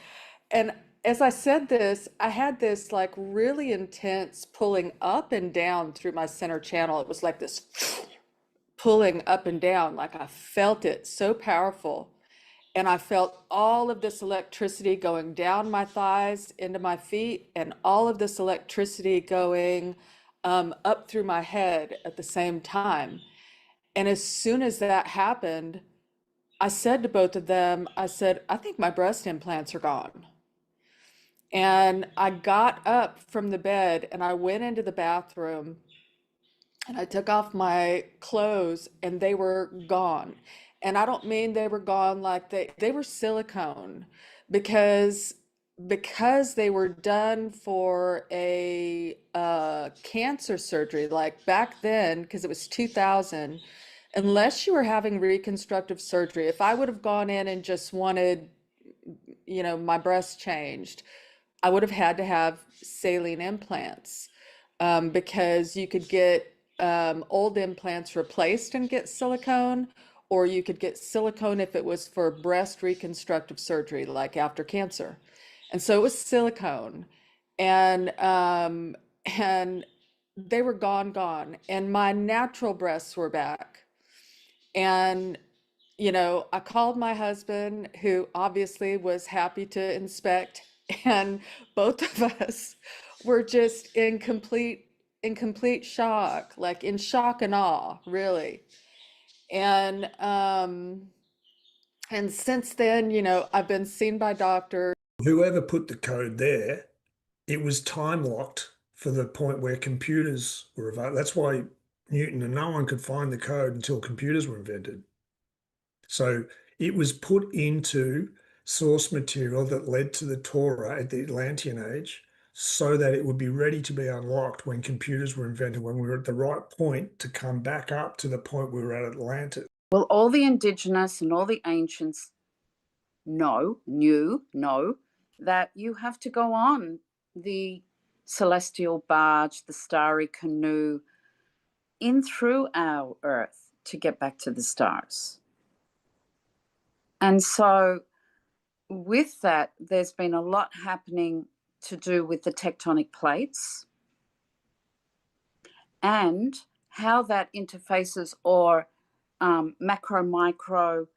as I said this, I had this like really intense pulling up and down through my center channel. It was like this pulling up and down, like I felt it so powerful. And I felt all of this electricity going down my thighs into my feet, and all of this electricity going up through my head at the same time. And as soon as that happened, I said to both of them, I said, I think my breast implants are gone. And I got up from the bed and I went into the bathroom and I took off my clothes and they were gone. And I don't mean they were gone like they were silicone, because they were done for a cancer surgery, like back then, because it was 2000, unless you were having reconstructive surgery. If I would have gone in and just wanted, my breast changed, I would have had to have saline implants, because you could get old implants replaced and get silicone, or you could get silicone if it was for breast reconstructive surgery, like after cancer. And so it was silicone, and they were gone, and my natural breasts were back. And I called my husband, who obviously was happy to inspect, and both of us were just in complete shock, like in shock and awe, really. And since then, I've been seen by doctors. Whoever put the code there, it was time locked for the point where computers were available. That's why Newton and no one could find the code until computers were invented. So it was put into source material that led to the Torah at the Atlantean age, so that it would be ready to be unlocked when computers were invented, when we were at the right point to come back up to the point we were at Atlantis. Well, all the indigenous and all the ancients knew that you have to go on the celestial barge, the starry canoe, in through our earth to get back to the stars. And so with that, there's been a lot happening to do with the tectonic plates and how that interfaces, or macro, micro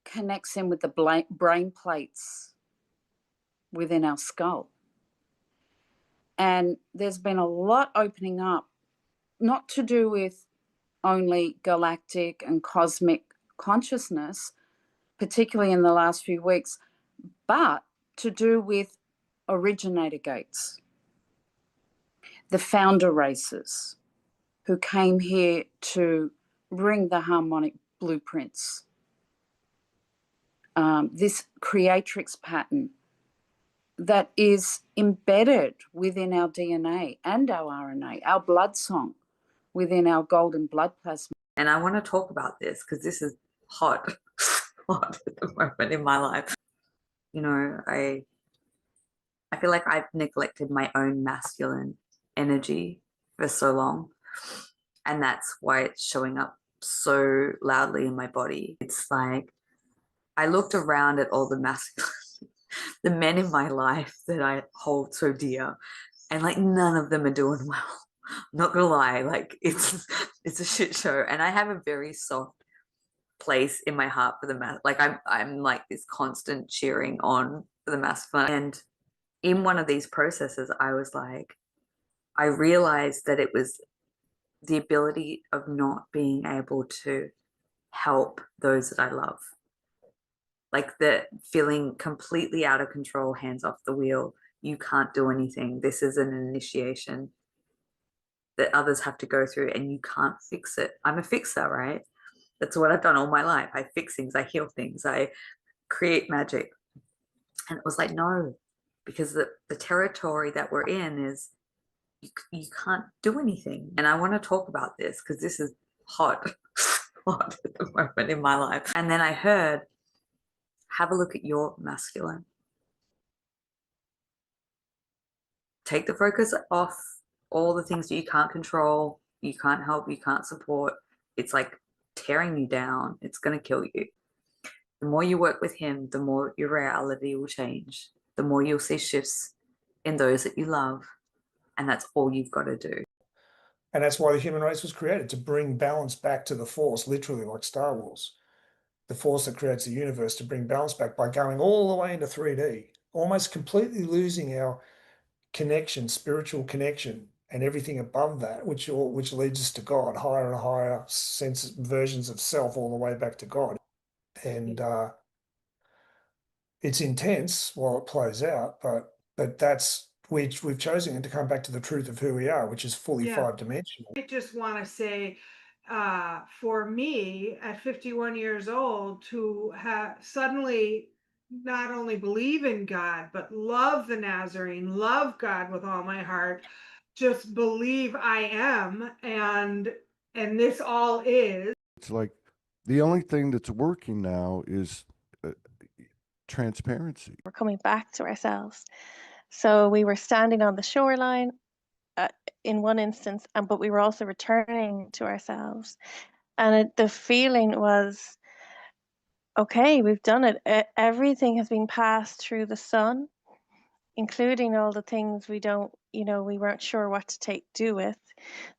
connects in with the brain plates within our skull. And there's been a lot opening up, not to do with only galactic and cosmic consciousness, particularly in the last few weeks, but to do with originator gates, the founder races who came here to bring the harmonic blueprints, this creatrix pattern that is embedded within our DNA and our RNA, our blood song within our golden blood plasma. And I want to talk about this because this is hot, hot at the moment in my life. You know, I feel like I've neglected my own masculine energy for so long. And that's why it's showing up so loudly in my body. It's like, I looked around at all the masculine, the men in my life that I hold so dear, and like none of them are doing well. I'm not gonna lie, like it's a shit show. And I have a very soft place in my heart for the like I'm like this constant cheering on for the masculine. And in one of these processes, I was like, I realized that it was the ability of not being able to help those that I love. Like the feeling completely out of control, hands off the wheel. You can't do anything. This is an initiation that others have to go through and you can't fix it. I'm a fixer, right? That's what I've done all my life. I fix things, I heal things, I create magic. And it was like, no, because the territory that we're in is you can't do anything. And I want to talk about this because this is hot, hot at the moment in my life. And then I heard, have a look at your masculine. Take the focus off all the things that you can't control, you can't help, you can't support. It's like tearing you down. It's going to kill you. The more you work with him, the more your reality will change. The more you'll see shifts in those that you love. And that's all you've got to do. And that's why the human race was created, to bring balance back to the force, literally like Star Wars. The force that creates the universe, to bring balance back by going all the way into 3D, almost completely losing our connection, spiritual connection, and everything above that, which leads us to God, higher and higher versions of self, all the way back to God. And it's intense while it plays out, but that's we've chosen to come back to the truth of who we are, which is fully five-dimensional. I just want to say, for me at 51 years old, to have suddenly not only believe in God, but love the Nazarene, love God with all my heart, just believe I am, and this all is. It's like the only thing that's working now is transparency. We're coming back to ourselves. So we were standing on the shoreline in one instance, but we were also returning to ourselves. And the feeling was, okay, we've done it. Everything has been passed through the sun, including all the things we weren't sure what to do with.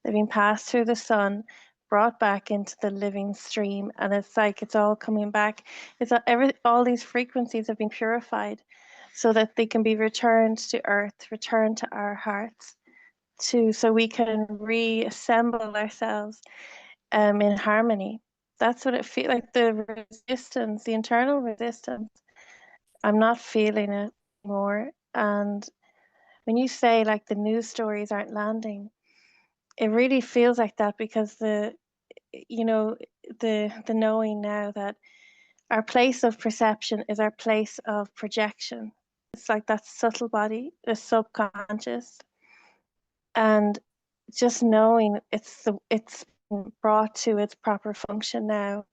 They've been passed through the sun, brought back into the living stream, and it's like it's all coming back. All these frequencies have been purified so that they can be returned to earth, returned to our hearts, so we can reassemble ourselves in harmony. That's what it feels like. The resistance, the internal resistance, I'm not feeling it anymore. And when you say like the news stories aren't landing, it really feels like that, because the knowing now that our place of perception is our place of projection. It's like that subtle body, the subconscious, and just knowing it's brought to its proper function now.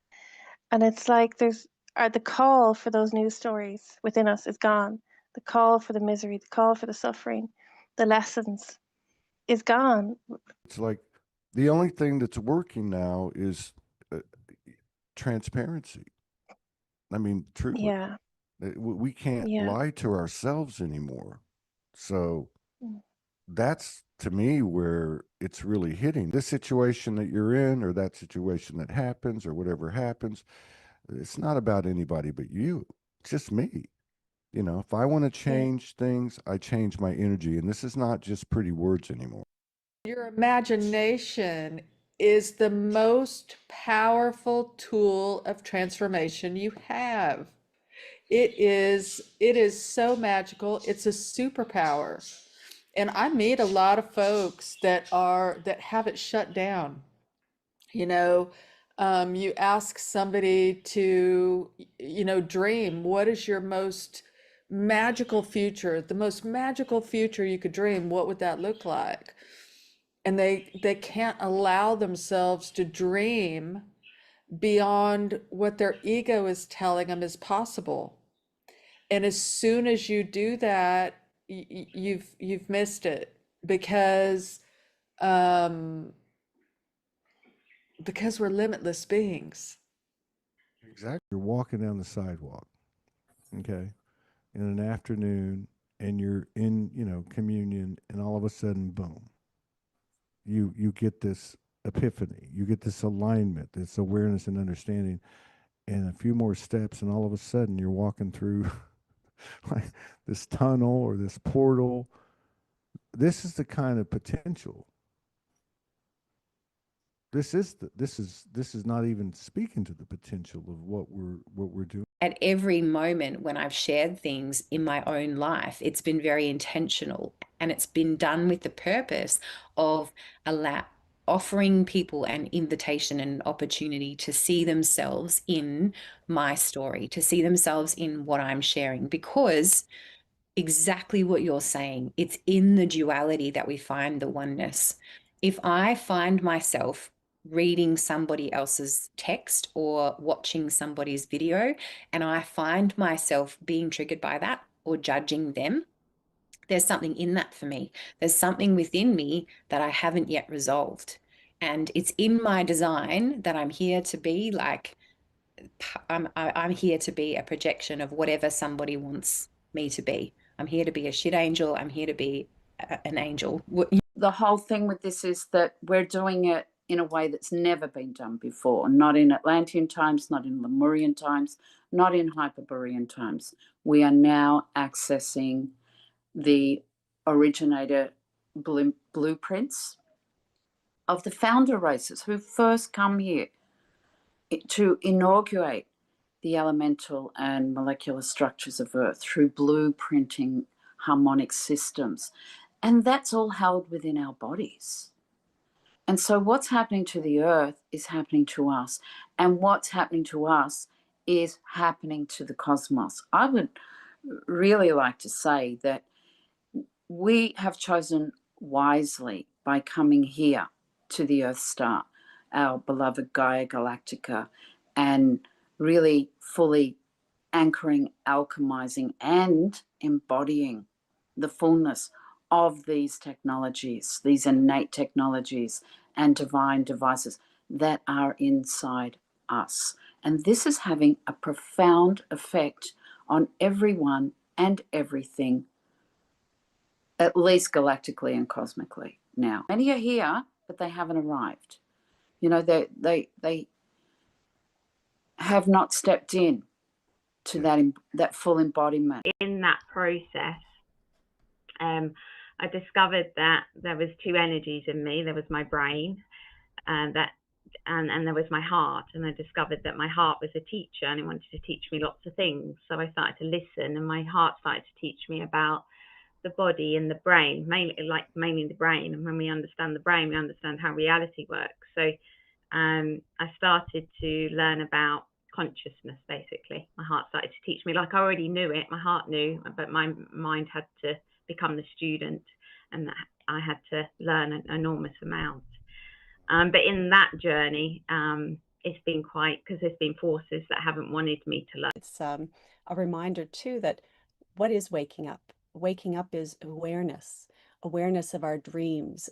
And it's like the call for those news stories within us is gone. The call for the misery, the call for the suffering, the lessons is gone. It's like the only thing that's working now is transparency. I mean, truly. Yeah. We can't lie to ourselves anymore. So that's, to me, where it's really hitting. This situation that you're in, or that situation that happens, or whatever happens, it's not about anybody but you. It's just me. If I want to change things, I change my energy. And this is not just pretty words anymore. Your imagination is the most powerful tool of transformation you have. It is so magical. It's a superpower. And I meet a lot of folks that have it shut down. You know, you ask somebody to, dream, what is your most magical future? The most magical future you could dream, what would that look like? And they can't allow themselves to dream beyond what their ego is telling them is possible. And as soon as you do that, you've missed it, because we're limitless beings. Exactly. You're walking down the sidewalk, okay, in an afternoon, and you're in, communion, and all of a sudden, boom, you get this epiphany, you get this alignment, this awareness and understanding, and a few more steps, and all of a sudden, you're walking through like this tunnel or this portal. This is the kind of potential. This is not even speaking to the potential of what we're doing. At every moment when I've shared things in my own life, it's been very intentional, and it's been done with the purpose of offering people an invitation and an opportunity to see themselves in my story, to see themselves in what I'm sharing, because exactly what you're saying, it's in the duality that we find the oneness. If I find myself reading somebody else's text or watching somebody's video, and I find myself being triggered by that or judging them, there's something in that for me. There's something within me that I haven't yet resolved. And it's in my design that I'm here to be like, I'm here to be a projection of whatever somebody wants me to be. I'm here to be a shit angel. I'm here to be an angel. The whole thing with this is that we're doing it in a way that's never been done before, not in Atlantean times, not in Lemurian times, not in Hyperborean times. We are now accessing the originator blueprints of the founder races who first come here to inaugurate the elemental and molecular structures of Earth through blueprinting harmonic systems. And that's all held within our bodies. And so what's happening to the Earth is happening to us. And what's happening to us is happening to the cosmos. I would really like to say that we have chosen wisely by coming here to the Earth star, our beloved Gaia Galactica, and really fully anchoring, alchemizing, and embodying the fullness of these technologies, these innate technologies and divine devices that are inside us. And this is having a profound effect on everyone and everything, at least galactically and cosmically now. Many are here, but they haven't arrived. They have not stepped in to that full embodiment. In that process, I discovered that there was two energies in me. There was my brain, and there was my heart. And I discovered that my heart was a teacher, and it wanted to teach me lots of things. So I started to listen, and my heart started to teach me about the body and the brain, mainly the brain. And when we understand the brain, we understand how reality works. So I started to learn about consciousness, basically. My heart started to teach me, like I already knew it, my heart knew, but my mind had to become the student, and I had to learn an enormous amount. But in that journey, it's been because there's been forces that haven't wanted me to learn. It's a reminder too that what is waking up? Waking up is awareness of our dreams,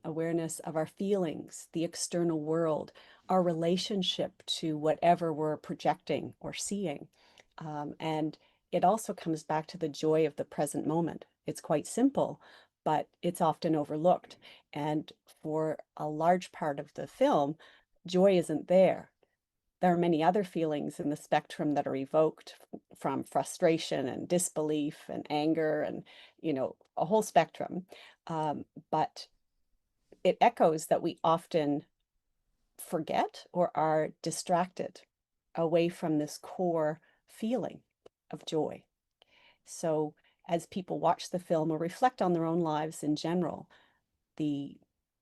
awareness of our feelings, the external world, our relationship to whatever we're projecting or seeing. And it also comes back to the joy of the present moment. It's quite simple, but it's often overlooked. And for a large part of the film, joy isn't there. There are many other feelings in the spectrum that are evoked from frustration and disbelief and anger and, a whole spectrum. But it echoes that we often forget or are distracted away from this core feeling of joy. So as people watch the film or reflect on their own lives in general, the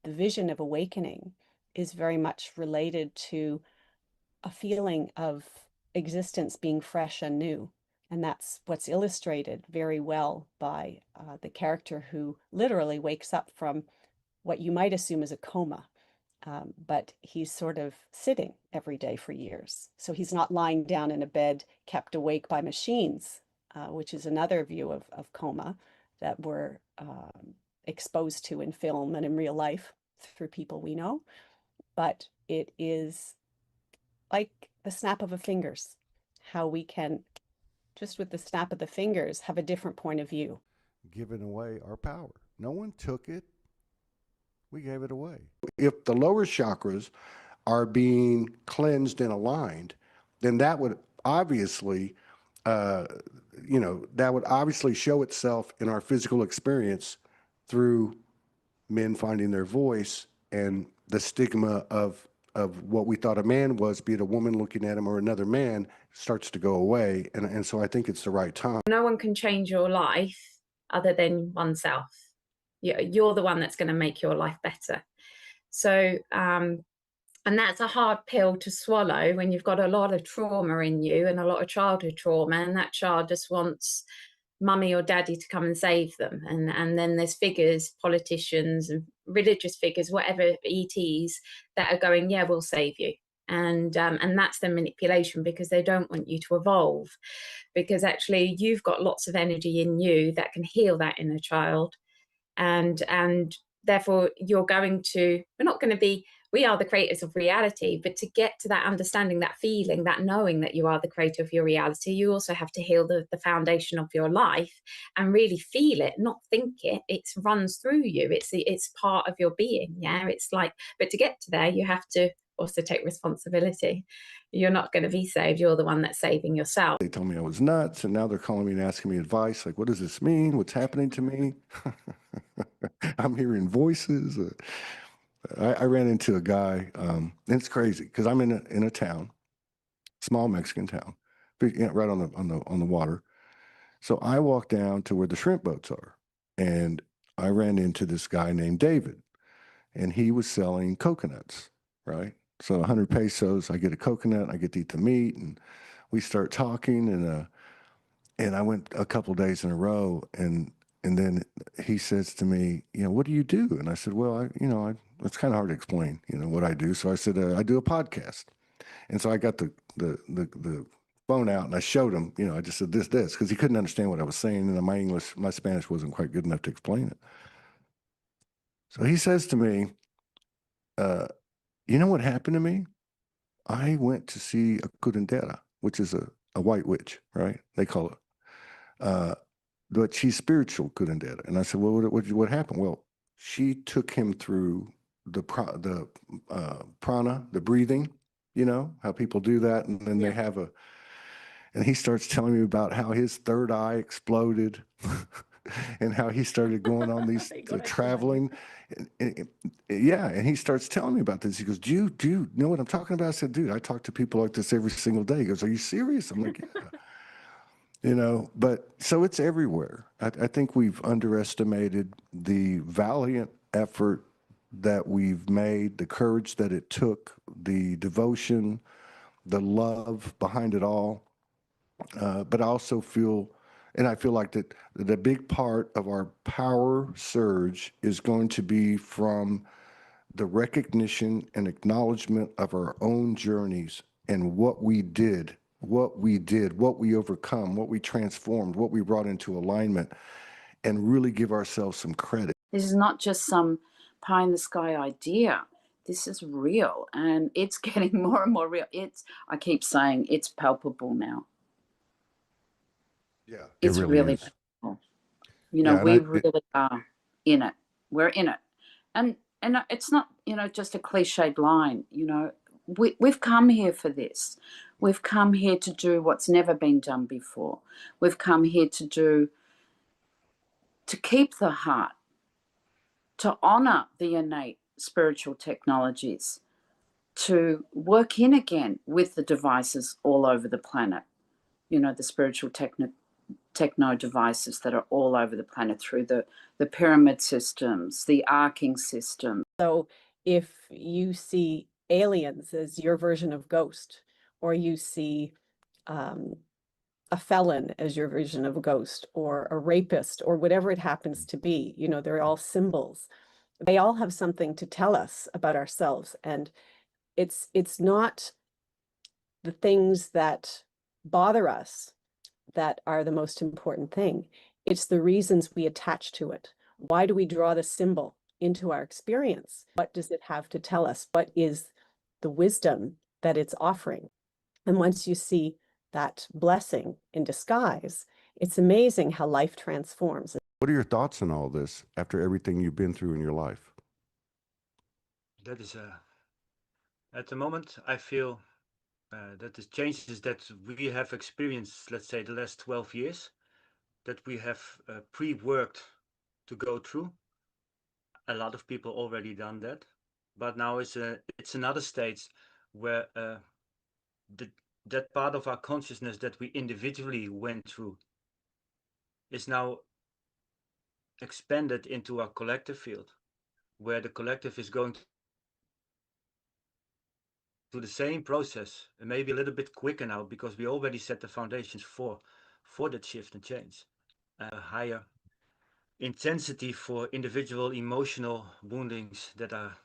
vision of awakening is very much related to a feeling of existence being fresh and new. And that's what's illustrated very well by the character who literally wakes up from what you might assume is a coma. But he's sort of sitting every day for years. So he's not lying down in a bed kept awake by machines, which is another view of coma that we're exposed to in film and in real life through people we know. But it is like the snap of a fingers, how we can, just with the snap of the fingers, have a different point of view. Giving away our power. No one took it. We gave it away. If the lower chakras are being cleansed and aligned, then that would obviously, that would obviously show itself in our physical experience through men finding their voice, and the stigma of what we thought a man was, be it a woman looking at him or another man, starts to go away. And so I think it's the right time. No one can change your life other than oneself. You're the one that's going to make your life better. So, and that's a hard pill to swallow when you've got a lot of trauma in you and a lot of childhood trauma, and that child just wants mummy or daddy to come and save them. And then there's figures, politicians and religious figures, whatever ETs, that are going, yeah, we'll save you. And that's the manipulation, because they don't want you to evolve, because actually you've got lots of energy in you that can heal that inner child. And therefore you're going to, we are the creators of reality, but to get to that understanding, that feeling, that knowing that you are the creator of your reality, you also have to heal the foundation of your life and really feel it, not think it. It runs through you. It's part of your being. Yeah. It's like, but to get to there, you have to also take responsibility. You're not going to be saved. You're the one that's saving yourself. They told me I was nuts, and now they're calling me and asking me advice. Like, what does this mean? What's happening to me? I'm hearing voices. I ran into a guy, and it's crazy because I'm in a town, small Mexican town, right on the water. So I walked down to where the shrimp boats are, and I ran into this guy named David, and he was selling coconuts, right? So 100 pesos, I get a coconut, I get to eat the meat, and we start talking, and I went a couple days in a row, and then he says to me, what do you do? And I said, well, it's kind of hard to explain, what I do. So I said, I do a podcast. And so I got the phone out and I showed him, I just said this, because he couldn't understand what I was saying. And my Spanish wasn't quite good enough to explain it. So he says to me, you know what happened to me? I went to see a curandera, which is a white witch, right? They call it. But she's spiritual curandera. And I said, well, what happened? Well, she took him through the prana, the breathing, how people do that. And then they have and he starts telling me about how his third eye exploded and how he started going on these traveling. And he starts telling me about this. He goes, do you know what I'm talking about? I said, dude, I talk to people like this every single day. He goes, are you serious? I'm like, yeah. But so it's everywhere. I think we've underestimated the valiant effort that we've made, the courage that it took, the devotion, the love behind it all. But I also feel, and I feel like that the big part of our power surge is going to be from the recognition and acknowledgement of our own journeys and what we did, what we overcome, what we transformed, what we brought into alignment, and really give ourselves some credit. This is not just some pie in the sky idea. This is real, and it's getting more and more real. I keep saying it's palpable now. Yeah, it's really palpable. We really are in it. We're in it. And it's not, just a cliched line, we've come here for this. We've come here to do what's never been done before. We've come here to keep the heart, to honor the innate spiritual technologies, to work in again with the devices all over the planet, you know, the spiritual techno devices that are all over the planet through the pyramid systems, the arcing system. So if you see aliens as your version of ghost, or you see a felon as your version of a ghost, or a rapist, or whatever it happens to be, you know, they're all symbols. They all have something to tell us about ourselves. And it's not the things that bother us that are the most important thing. It's the reasons we attach to it. Why do we draw the symbol into our experience? What does it have to tell us? What is the wisdom that it's offering? And once you see that blessing in disguise, it's amazing how life transforms. What are your thoughts on all this after everything you've been through in your life? That is at the moment I feel that the changes that we have experienced, let's say the last 12 years, that we have pre-worked to go through. A lot of people already done that, but now it's another stage where that part of our consciousness that we individually went through is now expanded into our collective field, where the collective is going through the same process, and maybe a little bit quicker now, because we already set the foundations for that shift and change. A higher intensity for individual emotional woundings that are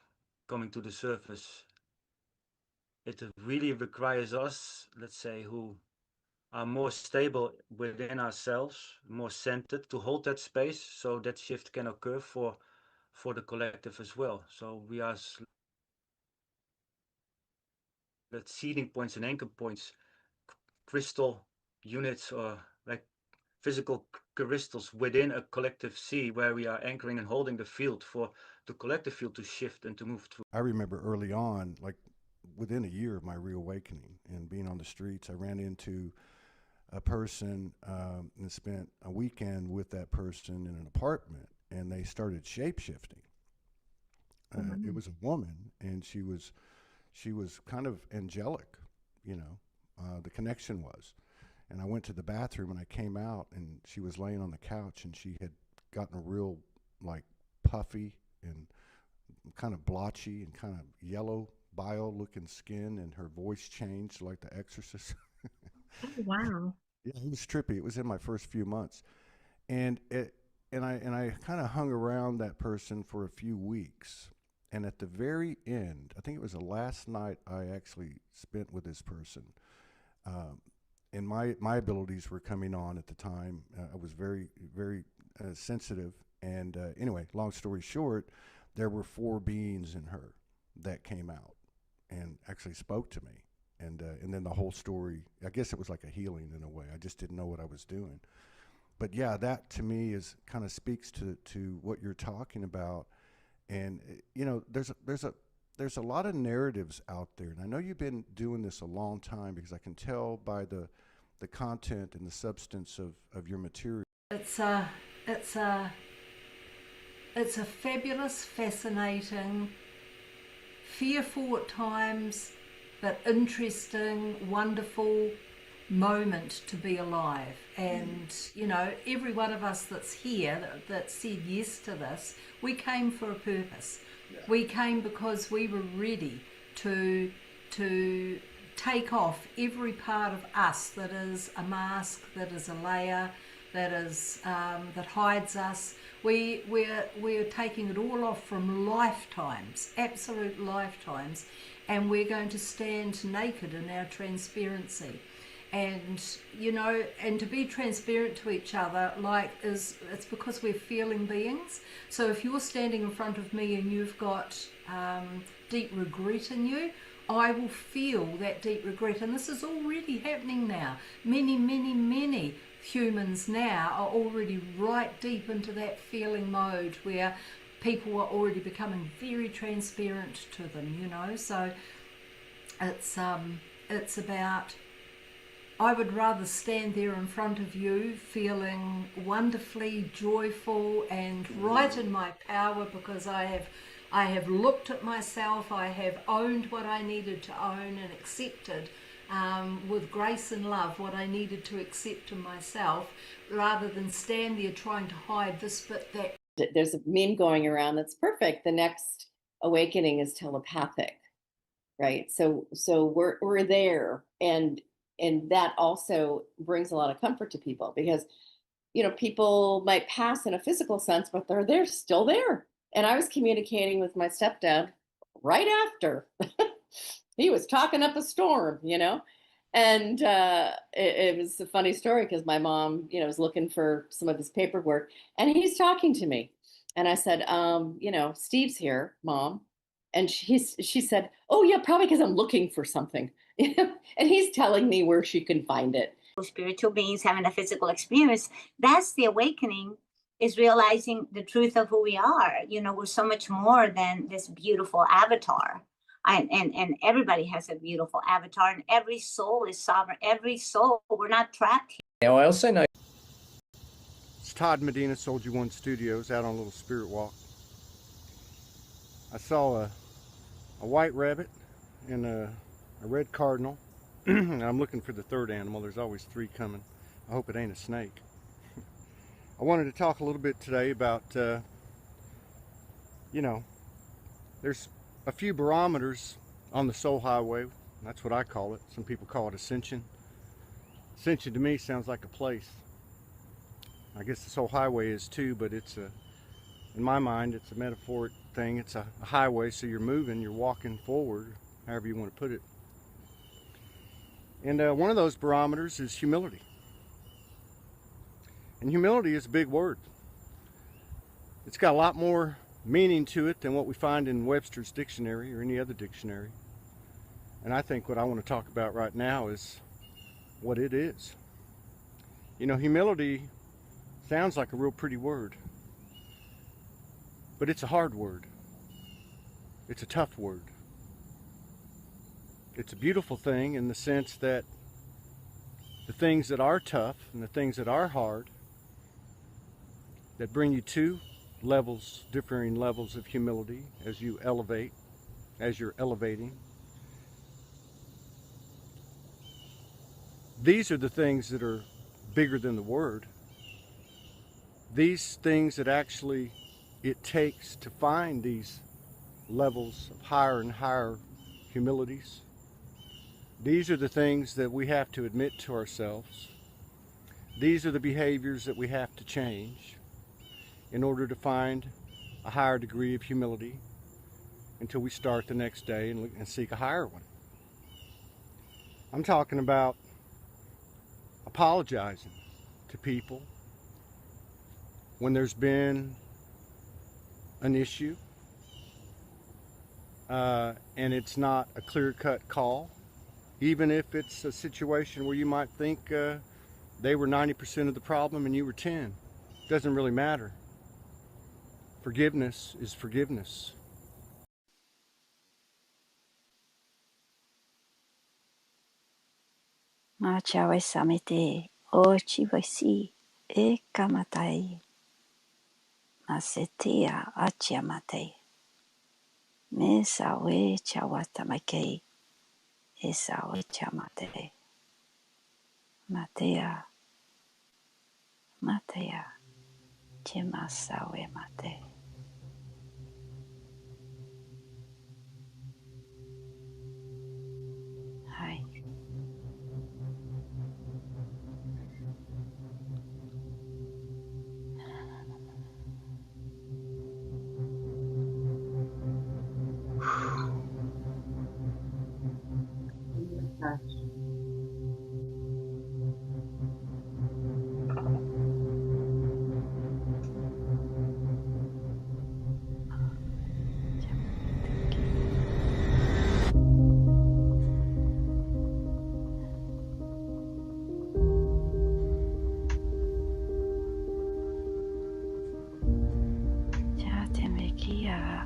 coming to the surface. It really requires us, let's say, who are more stable within ourselves, more centered, to hold that space so that shift can occur for the collective as well. So we are that seeding points and anchor points, crystal units, or like physical crystals within a collective sea, where we are anchoring and holding the field for the collective field to shift and to move through. I remember early on, like within a year of my reawakening and being on the streets, I ran into a person and spent a weekend with that person in an apartment, and they started shape-shifting. It was a woman, and she was kind of angelic, you know, the connection was. And I went to the bathroom, and I came out, and she was laying on the couch, and she had gotten a real, like, puffy and kind of blotchy and kind of yellow bile-looking skin, and her voice changed like The Exorcist. Oh, wow. Yeah, it was trippy. It was in my first few months, and I kind of hung around that person for a few weeks. And at the very end, I think it was the last night I actually spent with this person, and my abilities were coming on at the time. I was very, very sensitive. And anyway, long story short, there were 4 beings in her that came out and actually spoke to me. And then the whole story, I guess it was like a healing in a way. I just didn't know what I was doing. But yeah, that to me is kind of speaks to what you're talking about. And you know, there's a lot of narratives out there, and I know you've been doing this a long time, because I can tell by the content and the substance of your material. It's a fabulous, fascinating, fearful at times, but interesting, wonderful moment to be alive. And you know, every one of us that's here that said yes to this, we came for a purpose. We came because we were ready to take off every part of us that is a mask, that is a layer, that is that hides us. We're taking it all off from lifetimes, absolute lifetimes, and we're going to stand naked in our transparency. And you know, and to be transparent to each other, it's because we're feeling beings. So if you're standing in front of me and you've got deep regret in you, I will feel that deep regret. And this is already happening now. Many humans now are already right deep into that feeling mode, where people are already becoming very transparent to them, you know. So it's about, I would rather stand there in front of you feeling wonderfully joyful and right in my power, because I I have looked at myself, I have owned what I needed to own and accepted with grace and love what I needed to accept in myself, rather than stand there trying to hide this bit, that. There's a meme going around that's perfect. The next awakening is telepathic, right? So we're there, and that also brings a lot of comfort to people, because people might pass in a physical sense, but they're still there. And I was communicating with my stepdad right after. He was talking up a storm, and it was a funny story, because my mom, was looking for some of his paperwork, and he's talking to me. And I said, Steve's here, Mom. And she said, oh, yeah, probably because I'm looking for something. And he's telling me where she can find it. Spiritual beings having a physical experience, that's the awakening, is realizing the truth of who we are. We're so much more than this beautiful avatar. And everybody has a beautiful avatar, and every soul is sovereign. Every soul, we're not trapped here. Now, I also know. It's Todd Medina, Soulogy One Studios, out on a little spirit walk. I saw a white rabbit and a red cardinal. And I'm looking for the third animal. There's always three coming. I hope it ain't a snake. I wanted to talk a little bit today about, there's a few barometers on the soul highway. That's what I call it. Some people call it ascension. Ascension to me sounds like a place. I guess the soul highway is too, but in my mind, it's a metaphoric thing. It's a highway, so you're moving, you're walking forward, however you want to put it. And one of those barometers is humility. And humility is a big word. It's got a lot more meaning to it than what we find in Webster's dictionary or any other dictionary. And I think what I want to talk about right now is what it is. Humility sounds like a real pretty word, but it's a hard word. It's a tough word. It's a beautiful thing in the sense that the things that are tough and the things that are hard, that bring you to differing levels of humility as you elevate, as you're elevating. These are the things that are bigger than the word. These things that actually it takes to find these levels of higher and higher humilities. These are the things that we have to admit to ourselves. These are the behaviors that we have to change in order to find a higher degree of humility until we start the next day and seek a higher one. I'm talking about apologizing to people when there's been an issue and it's not a clear-cut call, even if it's a situation where you might think they were 90% of the problem and you were 10. It doesn't really matter. Forgiveness is forgiveness. Ma chawe samete o chivasi e kamatai. Ma setia achiamate. Me sawe chawatamake e sawe chamate. Matea. Matea. Chema sawe mate. Hi.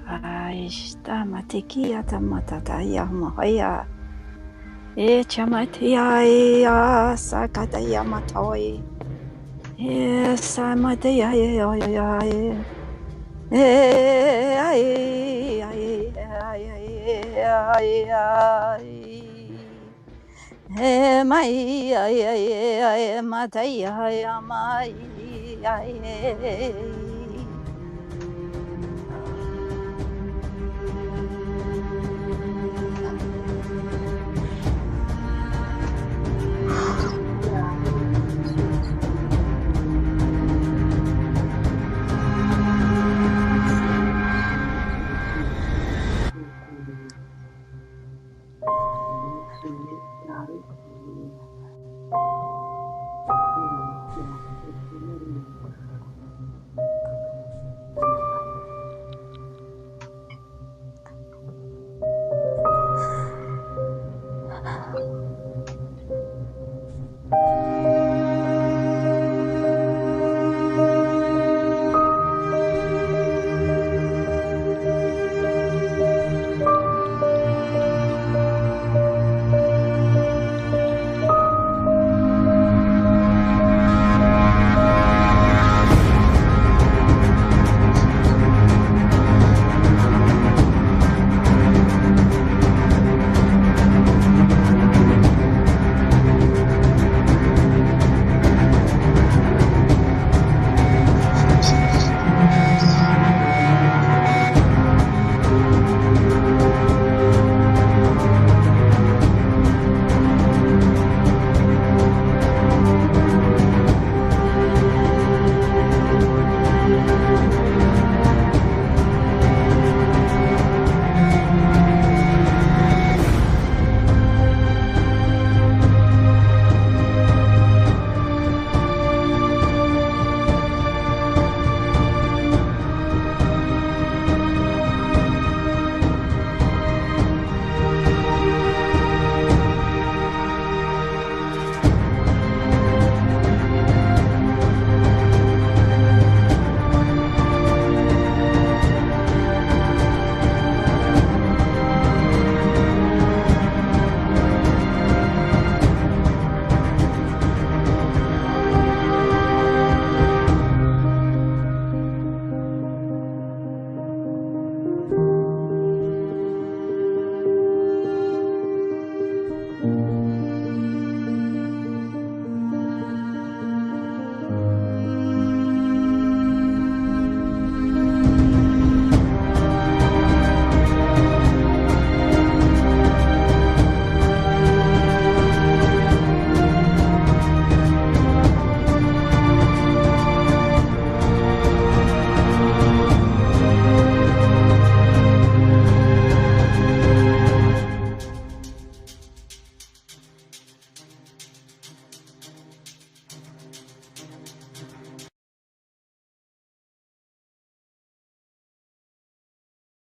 Aishta matekia tamatata yamahaya. E chamatia ya sakata yamatoi. E samatia ya. E Hey, my, my, my, my,